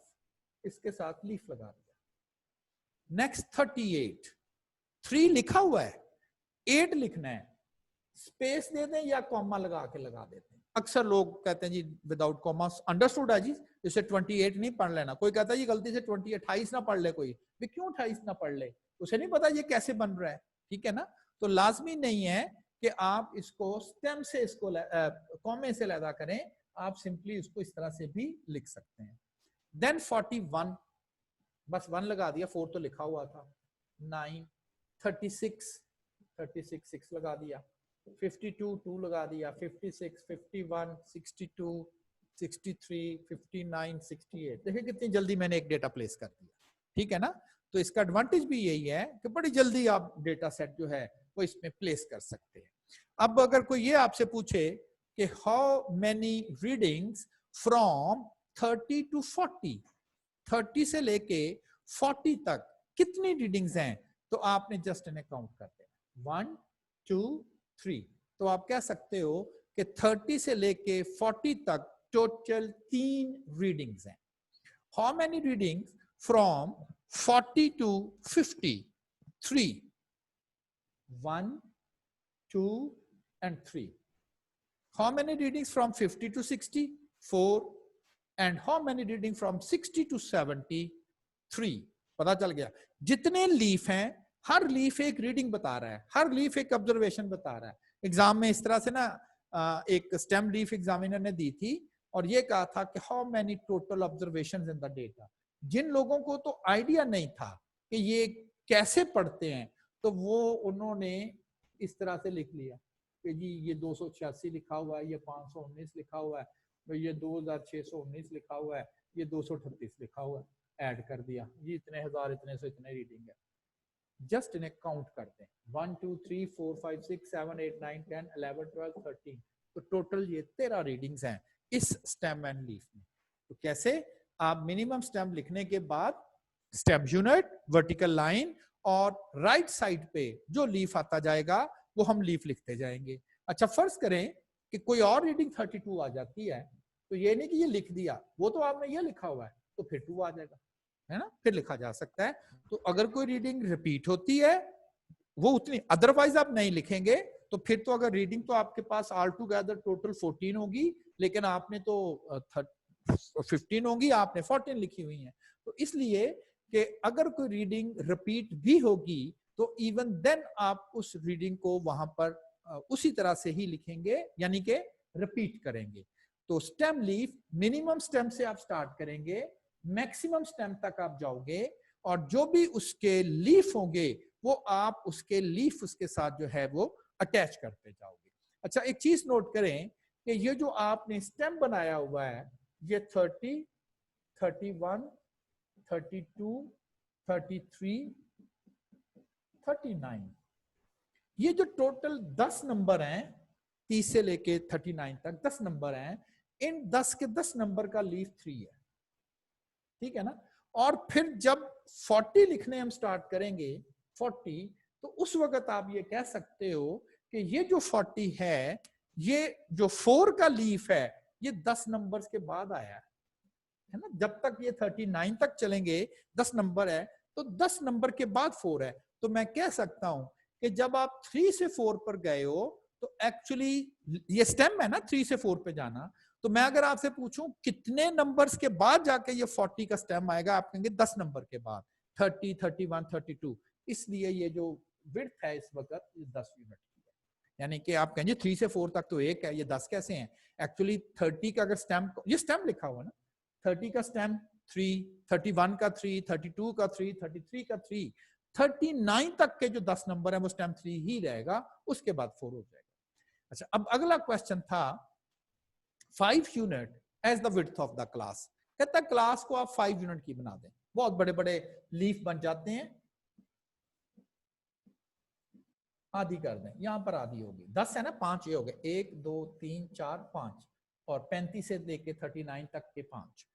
इसके साथ लीफ लगा दिया। नेक्स्ट 38, 3 लिखा हुआ है, 8 लिखना है, स्पेस दे दें या कॉमा लगा के लगा देते हैं। अक्सर लोग कहते हैं जी विदाउट कॉमा अंडरस्टूड है जी, जैसे 28 नहीं पढ़ लेना। कोई कहता है जी गलती से 28 ना पढ़ ले कोई भी, क्यों 28 ना पढ़ ले, उसे नहीं पता ये कैसे बन रहा है, ठीक है ना। तो लाजमी नहीं है कि आप इसको स्टेम से इसको कॉमे से लैदा करें, आप सिंपली इसको इस तरह से भी लिख सकते हैं। देन 41, बस 1 लगा दिया, 4 तो लिखा हुआ था। 9, 36 6 लगा दिया, 52 2 लगा दिया, 56 51 62 63 59 68। देखिए कितनी जल्दी मैंने एक डेटा प्लेस कर दिया, ठीक है ना। तो इसका एडवांटेज भी यही है कि बड़ी जल्दी आप डेटा सेट जो है वो इसमें प्लेस कर सकते हैं। अब अगर कोई ये आपसे पूछे कि how many readings from 30 to 40, 30 से लेके 40 तक कितनी रीडिंग्स हैं, तो आपने जस्ट इन्हें काउंट कर देना, 1 2 3। तो आप कह सकते हो कि 30 से लेके 40 तक टोटल 3 रीडिंग्स हैं। How many readings from 40 to 50? 3, 1 2 and 3. How many readings from 50 to 60? 4. And how many readings from 60 to 70? 3. पता चल गया। जितने लीफ हैं, हर लीफ एक रीडिंग बता रहा है, हर लीफ एक ऑब्जर्वेशन बता रहा है। एग्जाम में इस तरह से ना एक स्टेम लीफ एग्जामिनर ने दी थी और ये कहा था कि how many total observations in the data. जिन लोगों को तो आइडिया नहीं था कि ये कैसे पढ़ते हैं, तो वो उन्होंने इस तरह से लिख लिया कि जी ये 286 लिखा हुआ है, ये 519 लिखा हुआ है, ये 2619 लिखा हुआ है, ये 238 लिखा हुआ है, ऐड कर दिया, ये इतने हजार इतने से इतने रीडिंग है। जस्ट इन्हें काउंट करते हैं, 1 2 3 4 5 6 7 8 9 10 11 12 13, तो टोटल ये 13 रीडिंग्स हैं इस स्टेम एंड लीफ में। तो कैसे, आप मिनिमम स्टेम लिखने के बाद स्टेम यूनिट, वर्टिकल लाइन और राइट साइड पे जो लीफ आता जाएगा वो हम लीफ लिखते जाएंगे। अच्छा, फर्ज करें कि कोई और रीडिंग 32 आ जाती है, तो ये नहीं कि ये लिख दिया, वो तो आपने ये लिखा हुआ है तो फिर 2 आ जाएगा, है ना, फिर लिखा जा सकता है। तो अगर कोई रीडिंग रिपीट होती है वो उतनी, अदरवाइज आप नहीं लिखेंगे। तो फिर तो अगर रीडिंग तो आपके पास ऑल टुगेदर टोटल 14 होगी, लेकिन आपने तो 15 होगी, आपने 14 लिखी हुई है। तो इसलिए कि अगर कोई रीडिंग रिपीट भी होगी तो इवन देन आप उस रीडिंग को वहां पर उसी तरह से ही लिखेंगे, यानी कि रिपीट करेंगे। तो स्टेम लीफ, मिनिमम स्टेम से आप स्टार्ट करेंगे, मैक्सिमम स्टेम तक आप जाओगे, और जो भी उसके लीफ होंगे वो आप उसके लीफ उसके साथ जो है वो अटैच करते जाओगे। अच्छा, एक चीज नोट करें कि ये जो आपने स्टेम बनाया हुआ है, ये 30, 31, 32, 33, 39, ये जो टोटल 10 नंबर हैं, 30 से लेके 39 तक 10 नंबर हैं, इन 10 के 10 नंबर का लीफ 3 है, ठीक है ना। और फिर जब 40 लिखने हम स्टार्ट करेंगे, 40, तो उस वक्त आप ये कह सकते हो कि ये जो 40 है, ये जो 4 का लीफ है, ये 10 नंबर्स के बाद आया है ना। जब तक ये 39 तक चलेंगे 10 नंबर है, तो 10 नंबर के बाद 4 है। तो मैं कह सकता हूं कि जब आप 3 से 4 पर गए हो, तो एक्चुअली ये स्टेम है ना 3 से 4 पे जाना। तो मैं अगर आपसे पूछूं कितने नंबर्स के बाद जाके ये 40 का स्टेम आएगा, आप कहेंगे 10 नंबर के बाद, 30, 31, 32। इसलिए ये जो विड्थ है इस वक्त ये 10 यूनिट की है। यानी कि आप कहेंगे 3 से 4 तक तो 1 है, ये 10 कैसे हैं? एक्चुअली 30 का अगर स्टैम्प, ये स्टैम्प लिखा हुआ ना, 30 का स्टैम्प 3, 31 का 3, 32 का 3, 33 का 3, 39 तक के जो 10 नंबर है वो स्टैम्प 3 ही रहेगा, उसके बाद 4 हो जाएगा। अच्छा, अब अगला क्वेश्चन था 5 unit as the width of the class. कहता है क्लास को आप 5 यूनिट की बना दें, बहुत बड़े बड़े लीफ बन जाते हैं, आधी कर दें, यहां पर आधी होगी, 10 है ना, 5 ये हो गए, 1 2 3 4 5, और 35 से लेके 39 तक के 5।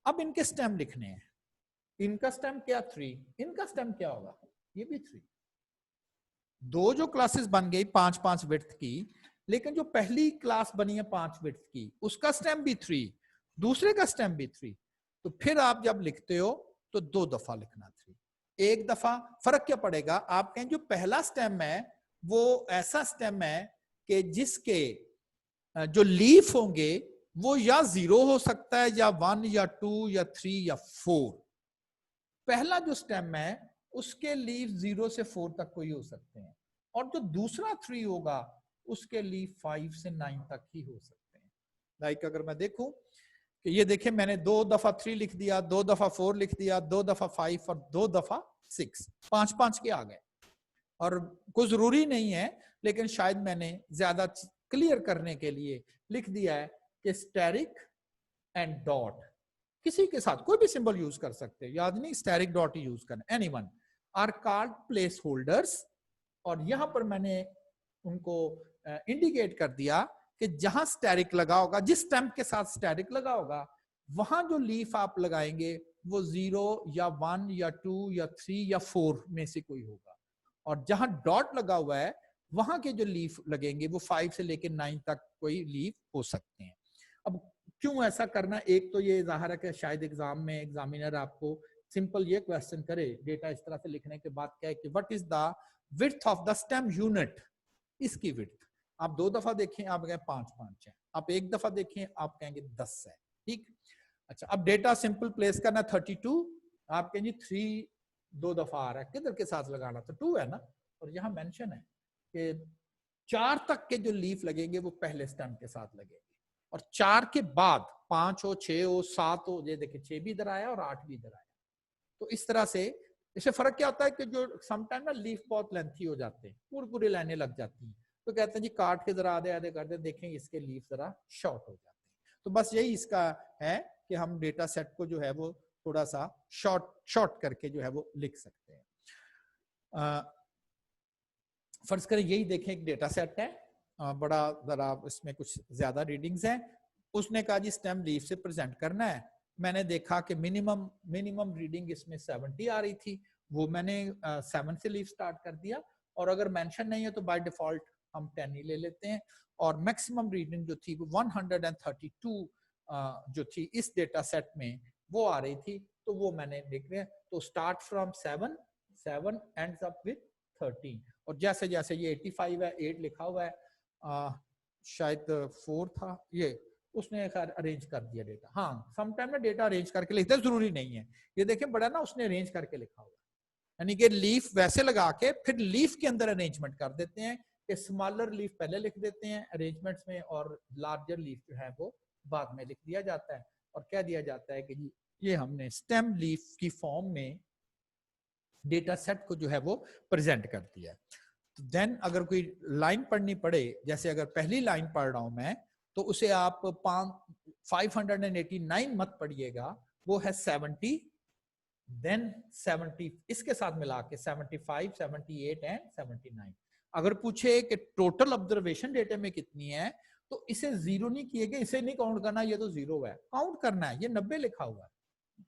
अब इनके स्टेम लिखने हैं, इनका स्टेम क्या 3, इनका स्टेम क्या होगा, ये भी 3। दो जो क्लासेस बन गई 5-5 विड्थ की, लेकिन जो पहली क्लास बनी है 5 विड्थ की, उसका स्टेम भी 3, दूसरे का स्टेम भी 3। तो फिर आप जब लिखते हो तो 2 दफा लिखना 3, एक दफा। फर्क क्या पड़ेगा, आप कहें जो पहला स्टेम है वो ऐसा स्टेम है कि जिसके जो लीफ होंगे वो या 0 हो सकता है, या 1 या 2 या 3 या 4। पहला जो स्टेम है उसके लीफ 0 से 4 तक कोई हो सकते हैं, और जो दूसरा 3 होगा उसके लीफ 5 से 9 तक ही हो सकते हैं। लाइक अगर मैं देखूं कि ये देखें, मैंने 2 दफा 3 लिख दिया, 2 दफा 4 लिख दिया, 2 दफा 5 और 2 दफा 6, 5-5 के आ गए। और कोई जरूरी नहीं है, लेकिन शायद मैंने ज्यादा क्लियर करने के लिए लिख दिया है कि स्टेरिक एंड डॉट, किसी के साथ कोई भी सिंबल यूज कर सकते हैं, याद नहीं स्टेरिक डॉट ही यूज करना, anyone are called place holders. और यहां पर मैंने उनको इंडिकेट कर दिया कि जहां स्टेरिक लगा होगा, जिस स्टैम्प के साथ स्टेरिक लगा होगा, वहां जो लीफ आप लगाएंगे वो 0 या 1 या 2 या 3 या 4 में से कोई होगा। और जहां डॉट लगा हुआ है वहां के जो लीफ लगेंगे वो 5 से लेकर 9 तक कोई लीफ हो सकते हैं। अब क्यों ऐसा करना, एक तो ये जाहिर है कि शायद एग्जाम में एग्जामिनर आपको सिंपल ये क्वेश्चन करे डेटा इस तरह से लिखने के बाद, क्या है कि what is the width of the stem unit, इसकी विड्थ। आप 2 दफा देखें आप कहें 5-5 है, आप 1 दफा देखें आप कहेंगे 10 है, ठीक। अच्छा, अब डेटा सिंपल प्लेस करना 32, आप कहेंगे 3 2 दफा आ रहा है, किधर के साथ लगाना, तो 2 है ना। और यहां मेंशन है कि 4 तक के जो लीफ लगेंगे वो पहले स्टेम के साथ लगेंगे, और 4 के बाद 5 हो, 6 हो, 7 हो, ये देखिए 6 भी इधर आया और 8 भी इधर आया। तो इस तरह से इससे फर्क क्या होता है कि जो समटाइम ना लीफ बहुत लेंथी हो जाते हैं, पूरी लाइनें लग जाती हैं, तो कहते हैं जी काट के जरा आधे आधे कर दे, देखें इसके लीफ जरा शॉर्ट हो जाते हैं। तो बस यही इसका है कि हम डेटा सेट को जो है वो थोड़ा सा शॉर्ट करके जो है वो लिख सकते हैं। फर्ज करें यही देखें एक डेटा सेट है, बड़ा जरा इसमें कुछ ज्यादा रीडिंग्स हैं। उसने कहा जी स्टेम लीफ से प्रेजेंट करना है। मैंने देखा कि मिनिमम रीडिंग इसमें 70 आ रही थी, वो मैंने 7 से लीफ स्टार्ट कर दिया, और अगर मेंशन नहीं है तो बाय डिफॉल्ट हम 10 ही ले लेते हैं। और मैक्सिमम रीडिंग जो थी वो 132 जो थी इस डेटा सेट में वो आ रही थी, तो वो मैंने लिख लिया। तो start from 7 ends up with 13, और जैसे जैसे ये 85 है, 8 लिखा हुआ है, शायद 4 था ये, उसने अरेंज कर दिया डेटा। हाँ, समटाइम ना डेटा अरेंज करके लिखते, जरूरी नहीं है। ये देखें बड़ा ना उसने अरेंज करके लिखा हुआ है, यानी कि लीफ वैसे लगा के फिर लीफ के अंदर अरेंजमेंट कर देते हैं कि स्मॉलर लीफ पहले लिख देते हैं अरेंजमेंट्स में, और लार्जर लीफ जो है वो बाद में लिख दिया जाता है, और कह दिया जाता है कि जी ये हमने स्टेम लीफ की फॉर्म में डेटा सेट को जो है वो प्रेजेंट कर दिया है। तो देन अगर कोई लाइन पढ़नी पड़े, जैसे अगर पहली लाइन पढ़ रहा हूं मैं, तो उसे आप 589 मत पढ़िएगा, वो है 70, देन 70 इसके साथ मिला के 75, 78 एंड 79। अगर पूछे कि टोटल ऑब्जर्वेशन डेटा में कितनी है, तो इसे जीरो नहीं किए गए, इसे नहीं काउंट करना, ये तो जीरो है, काउंट करना है। ये 90 लिखा हुआ है,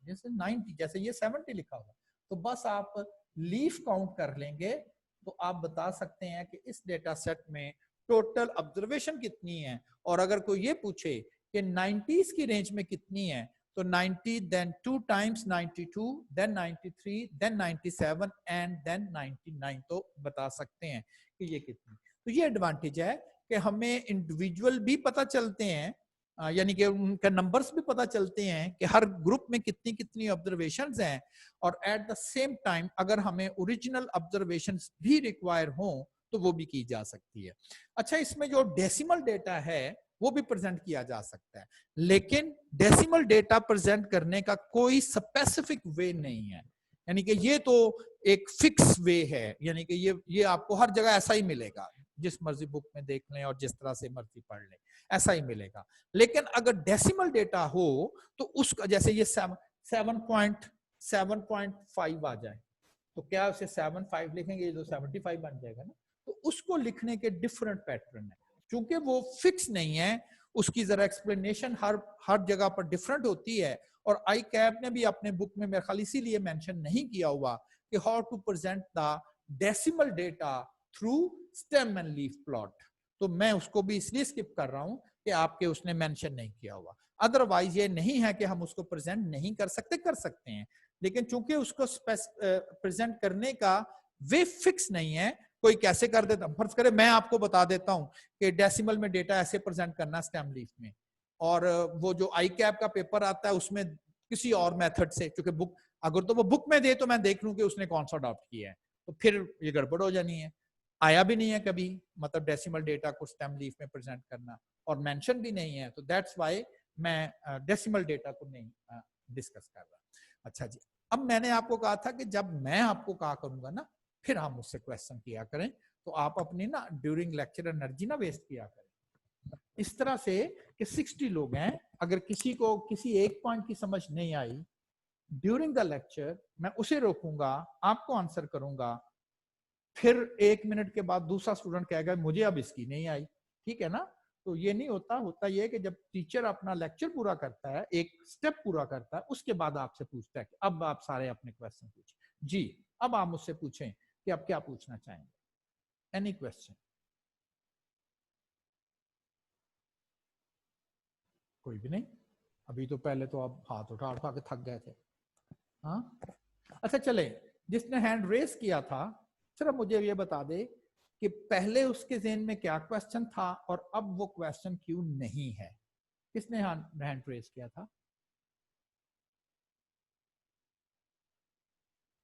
जैसे 90, जैसे ये 70 लिखा हुआ है, तो बस आप लीफ काउंट कर लेंगे तो आप बता सकते हैं कि इस डेटा सेट में टोटल ऑब्जर्वेशन कितनी है। और अगर कोई ये पूछे कि 90s की रेंज में कितनी है, तो 90, then 2 times 92, then 93, then 97 and then 99, तो बता सकते हैं कि ये कितनी। तो ये एडवांटेज है कि हमें इंडिविजुअल भी पता चलते हैं, यानी कि उनका नंबर्स भी पता चलते हैं कि हर ग्रुप में कितनी कितनी ऑब्जर्वेशंस हैं, और एट द सेम टाइम अगर हमें ओरिजिनल ऑब्जर्वेशंस भी रिक्वायर हो तो वो भी की जा सकती है। अच्छा, इसमें जो डेसिमल डेटा है वो भी प्रेजेंट किया जा सकता है, लेकिन डेसिमल डेटा प्रेजेंट करने का कोई स्पेसिफिक वे नहीं है, यानी कि ये तो एक फिक्स वे है, यानी कि ये आपको हर जगह ऐसा ही मिलेगा, जिस मर्जी बुक में देख लें और जिस तरह से मर्जी पढ़ लें ऐसा ही मिलेगा। लेकिन अगर डेसिमल डेटा हो तो उसका, जैसे ये 7.5 आ जाए, तो क्या उसे 75 लिखेंगे, जो 75 बन जाएगा ना। तो उसको लिखने के डिफरेंट पैटर्न है, क्योंकि वो फिक्स नहीं है, उसकी जरा एक्सप्लेनेशन हर जगह पर डिफरेंट होती है। और आई कैप ने भी अपने बुक में मेरे ख्याल इसीलिए मेंशन नहीं किया हुआ कि how to present the decimal data through stem and leaf plot, तो मैं उसको भी इसलिए स्किप कर रहा हूं कि आपके उसने मेंशन नहीं किया हुआ। अदरवाइज ये नहीं है कि हम उसको प्रेजेंट नहीं कर सकते, कर सकते हैं, लेकिन चूंकि उसको प्रेजेंट करने का वे फिक्स नहीं है, कोई कैसे कर देता। फर्ज करे मैं आपको बता देता हूं कि डेसिमल में डेटा ऐसे प्रेजेंट करना स्टेम लीफ में, और वो जो आई कैप का पेपर आता है उसमें किसी और मेथड से, क्योंकि बुक अगर तो वो बुक में दे तो मैं देख लूं कि उसने कौन सा अडॉप्ट किया है, तो फिर ये गड़बड़ हो जानी है। आया भी नहीं है कभी, मतलब डेसिमल डेटा को स्टेम लीफ में प्रेजेंट करना, और मेंशन भी नहीं है, तो दैट्स व्हाई मैं डेसिमल डेटा को नहीं डिस्कस कर रहा। अच्छा जी, अब मैंने आपको कहा था कि जब मैं आपको कहा करूंगा ना, फिर हम मुझसे क्वेश्चन किया करें, तो आप अपनी ना ड्यूरिंग लेक्चर एनर्जी ना वेस्ट किया करें। इस तरह से कि 60 लोग हैं, अगर किसी को किसी एक पॉइंट की समझ नहीं आई ड्यूरिंग द लेक्चर, मैं उसे रोकूंगा, आपको आंसर करूंगा, फिर 1 मिनट के बाद दूसरा स्टूडेंट कहेगा मुझे अब इसकी नहीं आई, ठीक है ना। तो ये नहीं होता, होता ये कि जब टीचर अपना लेक्चर पूरा करता है, एक स्टेप पूरा करता है, उसके बाद आपसे पूछता है कि अब आप सारे अपने क्वेश्चन पूछें। जी, अब आप मुझसे पूछें कि आप क्या पूछना चाहेंगे, एनी क्वेश्चन। कोई भी नहीं, अभी तो पहले तो आप हाथ उठा उठा के थक गए थे। हाँ, अच्छा चले, जिसने हैंड रेस किया था सिर्फ मुझे ये बता दे कि पहले उसके ज़हन में क्या क्वेश्चन था और अब वो क्वेश्चन क्यों नहीं है। किसने हैंड रेस किया था?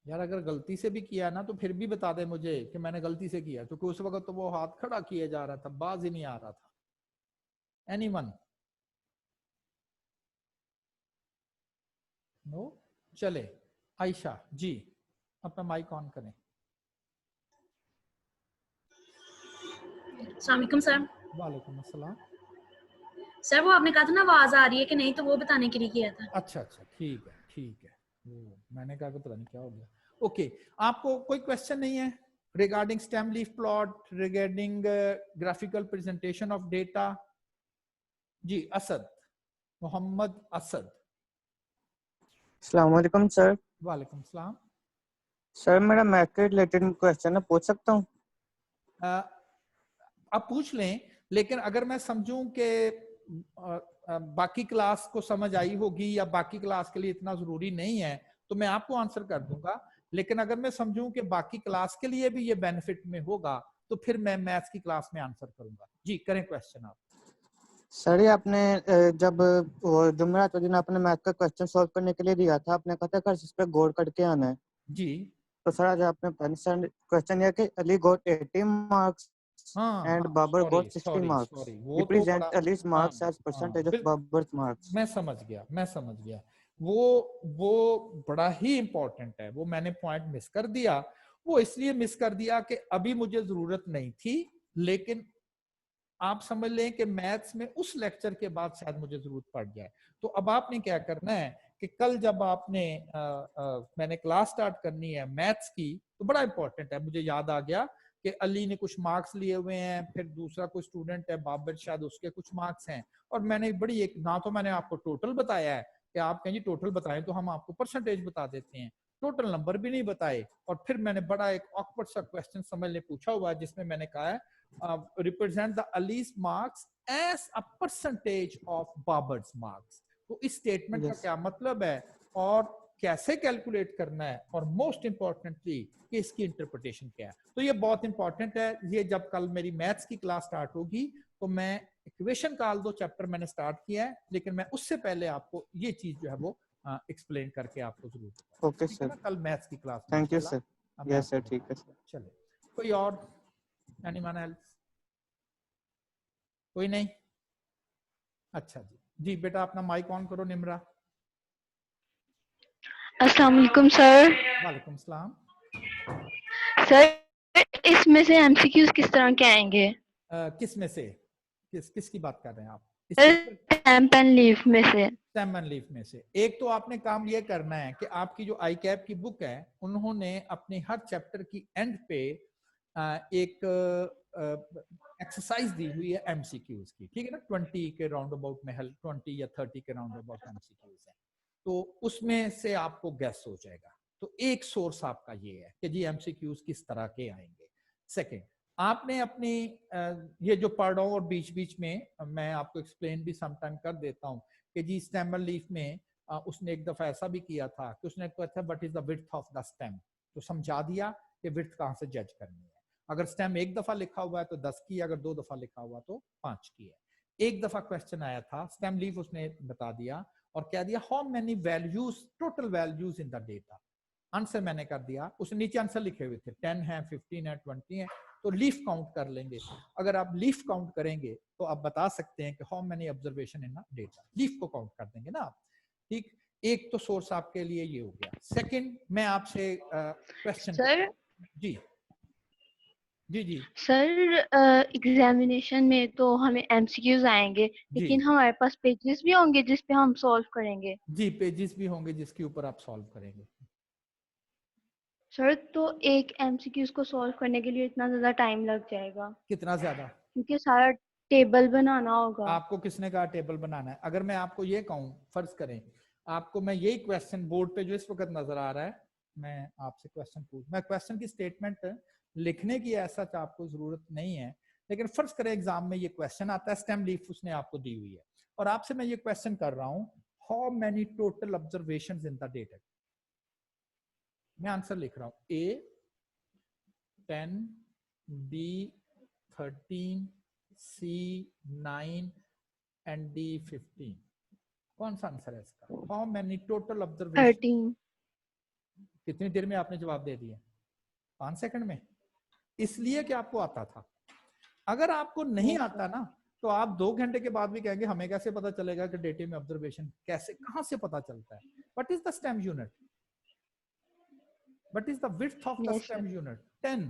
यार अगर गलती से भी किया ना तो फिर भी बता दे मुझे कि मैंने गलती से किया, क्योंकि उस वक्त तो वो हाथ खड़ा किया जा रहा था, बाज ही नहीं आ रहा था। एनीवन? नो? चले, आयशा जी अपना माइक ऑन करें। अस्सलाम वालेकुम सर। वालेकुम अस्सलाम। सर वो आपने कहा था ना आवाज आ रही है कि नहीं, तो वो बताने के लिए किया था। अच्छा अच्छा, ठीक है ठीक है। वो मैंने कहा कि पता नहीं क्या हो गया। ओके, आपको कोई क्वेश्चन नहीं है? regarding stem leaf plot, regarding graphical presentation of data? जी असद, मोहम्मद असद। अस्सलाम वालेकुम सर। वालेकुम सलाम। सर मेरा मैथ के रिलेटेड क्वेश्चन है, पूछ सकता हूँ? आप पूछ लें, लेकिन अगर मैं समझूं कि बाकी क्लास को समझ आई होगी या बाकी क्लास के लिए इतना जरूरी नहीं है तो मैं आपको आंसर कर दूंगा, लेकिन अगर मैं समझूं कि बाकी क्लास के लिए भी ये बेनिफिट में होगा तो फिर मैं मैथ्स की क्लास में आंसर करूंगा। जी करें क्वेश्चन आप। सर ये आपने जब वो जुमेरात वाले दिन आपने मैथ का क्वेश्चन सॉल्व करने के लिए दिया था, आपने कहा था इस पे गौर करके आना है। जी तो सर आज आपने क्वेश्चन यह कि Ali got 80 marks and Babur got 60 marks. Represent Ali's marks as percentage of Babur's marks. मैं समझ गया। वो बड़ा ही इंपॉर्टेंट है, वो मैंने पॉइंट मिस कर दिया। वो इसलिए मिस कर दिया कि अभी मुझे जरूरत नहीं थी, लेकिन आप समझ लें कि मैथ्स में उस लेक्चर के बाद शायद मुझे जरूरत पड़ जाए। तो अब आपने क्या करना है कि कल जब आपने मैंने क्लास स्टार्ट करनी है मैथ्स की, तो बड़ा इंपॉर्टेंट है। मुझे याद आ गया कि अली ने कुछ मार्क्स लिए हुए हैं, फिर दूसरा कोई स्टूडेंट है बाबर, शायद उसके कुछ मार्क्स हैं, और मैंने बड़ी एक ना तो मैंने आपको टोटल बताया है कि आप कहें जी टोटल बताएं तो हम आपको परसेंटेज बता देते हैं, टोटल नंबर भी नहीं बताए। और फिर मैंने बड़ा एक ऑकवर्ड सा क्वेश्चन समझ ले पूछा हुआ है जिसमें मैंने कहा है represent the Ali's marks as a percentage of Babar's marks. तो इस स्टेटमेंट का क्या मतलब है और कैसे कैलकुलेट करना है, और मोस्ट इंपॉर्टेंटली कि इसकी इंटरप्रिटेशन क्या है। तो ये बहुत इंपॉर्टेंट है। ये जब कल मेरी मैथ्स की क्लास स्टार्ट होगी तो मैं इक्वेशन काल दो चैप्टर मैंने स्टार्ट किया है, लेकिन मैं उससे पहले आपको ये चीज जो है वो एक्सप्लेन करके आपको जरूर। ओके सर, कल मैथ्स की class. Thank you sir. Yes sir, ठीक है सर। चले, कोई और? Anyone else? कोई नहीं? अच्छा जी। जी बेटा अपना माइक ऑन करो निम्रा। अस्सलाम वालेकुम सर। वालेकुम सलाम। सर इसमें से एमसीक्यूज किस तरह के आएंगे? किस में से? किसकी बात कर रहे हैं आप? स्टेम एंड लीफ में से। स्टेम एंड लीफ में से। एक तो आपने काम ये करना है कि आपकी जो आई कैप की बुक है उन्होंने अपने हर चैप्टर की एंड पे एक एक्सरसाइज दी हुई है एमसीक्यूज की, ठीक है ना? 20 के राउंड अबाउट में 20 या 30 के राउंड अबाउट एमसीक्यूज है, तो उसमें से आपको गैस हो जाएगा। तो एक सोर्स आपका ये है कि जी एमसीक्यूज किस तरह के आएंगे। सेकंड, आपने अपनी ये जो पढ़ रहा हूँ और बीच बीच में मैं आपको एक्सप्लेन भी समटाइम कर देता हूँ कि जी स्टेम एंड लीफ में उसने एक दफा ऐसा भी किया था कि उसने कहा था what is the width of the stem, तो समझा दिया कि विड्थ कहाँ से जज करनी है। अगर स्टेम एक दफा लिखा हुआ है तो 10 की, अगर 2 दफा लिखा हुआ तो 5 की है। एक दफा क्वेश्चन आया था स्टेम लीफ, उसने बता दिया और कह दिया how many values, total values in the data. Answer मैंने कर दिया, उसने नीचे आंसर लिखे हुए थे 10 है, 15 है, 20 है, तो लीफ काउंट कर लेंगे। अगर आप लीफ काउंट करेंगे तो आप बता सकते हैं कि how many observation in data, leaf को काउंट कर देंगे ना आप। ठीक, एक तो सोर्स आपके लिए ये हो गया। सेकंड, मैं आपसे क्वेश्चन सर जी जी जी सर एग्जामिनेशन में तो हमें एमसीक्यूज आएंगे, लेकिन हमारे पास पेजेस भी होंगे जिस पे हम सॉल्व करेंगे। जी पेजेस भी होंगे जिसके ऊपर आप सॉल्व करेंगे। सर तो एक एमसीक्यूज को सॉल्व करने के लिए इतना ज्यादा टाइम लग जाएगा? कितना ज्यादा? क्योंकि सारा टेबल बनाना होगा। आपको किसने कहा टेबल बनाना है? अगर मैं आपको ये कहूँ, फर्ज करें आपको मैं यही क्वेश्चन बोर्ड पे जो इस वक्त नजर आ रहा है, मैं आपसे क्वेश्चन पूछ, मैं क्वेश्चन की स्टेटमेंट लिखने की ऐसा आपको जरूरत नहीं है, लेकिन फर्ज करें एग्जाम में ये क्वेश्चन आता है, स्टेम लीफ उसने आपको दी हुई है और आपसे मैं ये क्वेश्चन कर रहा हूँ how many total observations in the data. मैं आंसर लिख रहा हूँ A 10, B 13, C 9 and D 15। कौन सा आंसर है इसका? How many total observation? 13। कितनी देर में आपने जवाब दे दिया? 5 सेकंड में। इसलिए कि आपको आता था। अगर आपको नहीं आता ना तो आप 2 घंटे के बाद भी कहेंगे हमें कैसे पता चलेगा कि डेटा में ऑब्जर्वेशन कैसे, कहां से पता चलता है? What is the stem unit? What is the width of the stem unit? 10।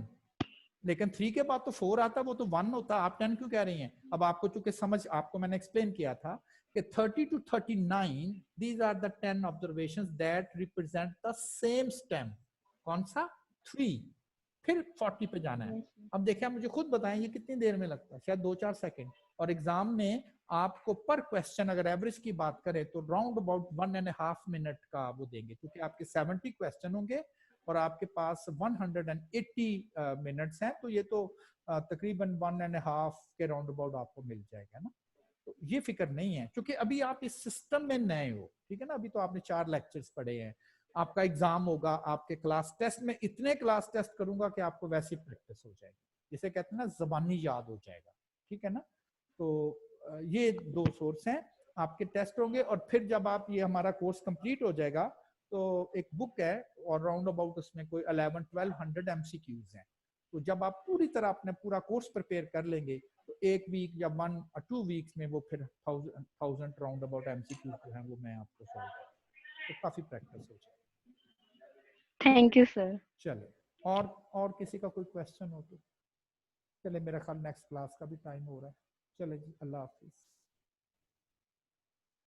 लेकिन 3 के बाद तो 4 आता, वो तो 1 होता। आप 10 क्यों कह रही हैं? अब आपको चूंकि समझ, आपको मैंने एक्सप्लेन किया था कि 30 to 39 these are the 10 observations that represent the same stem। कौन सा? 3। फिर 40 पे जाना है। अब देखिए, आप मुझे खुद बताएं ये कितनी देर में लगता है, शायद 2-4 सेकंड। और एग्जाम में आपको पर क्वेश्चन अगर एवरेज की बात करें तो राउंड अबाउट 1.5 मिनट का वो देंगे, क्योंकि आपके 70 क्वेश्चन होंगे और आपके पास 180 मिनट्स हैं, तो ये तो तकरीबन 1.5 के राउंड अबाउट आपको मिल जाएगा ना। तो ये फिक्र नहीं है, क्योंकि अभी आप इस सिस्टम में नए हो, ठीक है ना। अभी तो आपने 4 लेक्चर्स पढ़े हैं, आपका एग्जाम होगा, आपके क्लास टेस्ट में इतने क्लास टेस्ट करूंगा कि आपको वैसी प्रैक्टिस हो जाएगी, जिसे कहते हैं ना जबानी याद हो जाएगा, ठीक है ना। तो ये 2 सोर्स हैं, आपके टेस्ट होंगे। और फिर जब आप ये हमारा कोर्स कंप्लीट हो जाएगा तो एक बुक है और राउंड अबाउट उसमें कोई 1100-1200 MCQs हैं। तो जब आप पूरी तरह अपने पूरा कोर्स प्रिपेयर कर लेंगे तो 1 वीक या 1 और 2 वीक्स में वो फिर 1000 राउंड अबाउट MCQs जो हैं वो मैं आपको सॉल्व करूंगा, तो काफी प्रैक्टिस हो जाएगी। Thank you sir. चले, और किसी का कोई क्वेश्चन हो तो चले, मेरा ख्याल नेक्स्ट क्लास का भी टाइम हो रहा है। चले जी, अल्लाह हाफिज।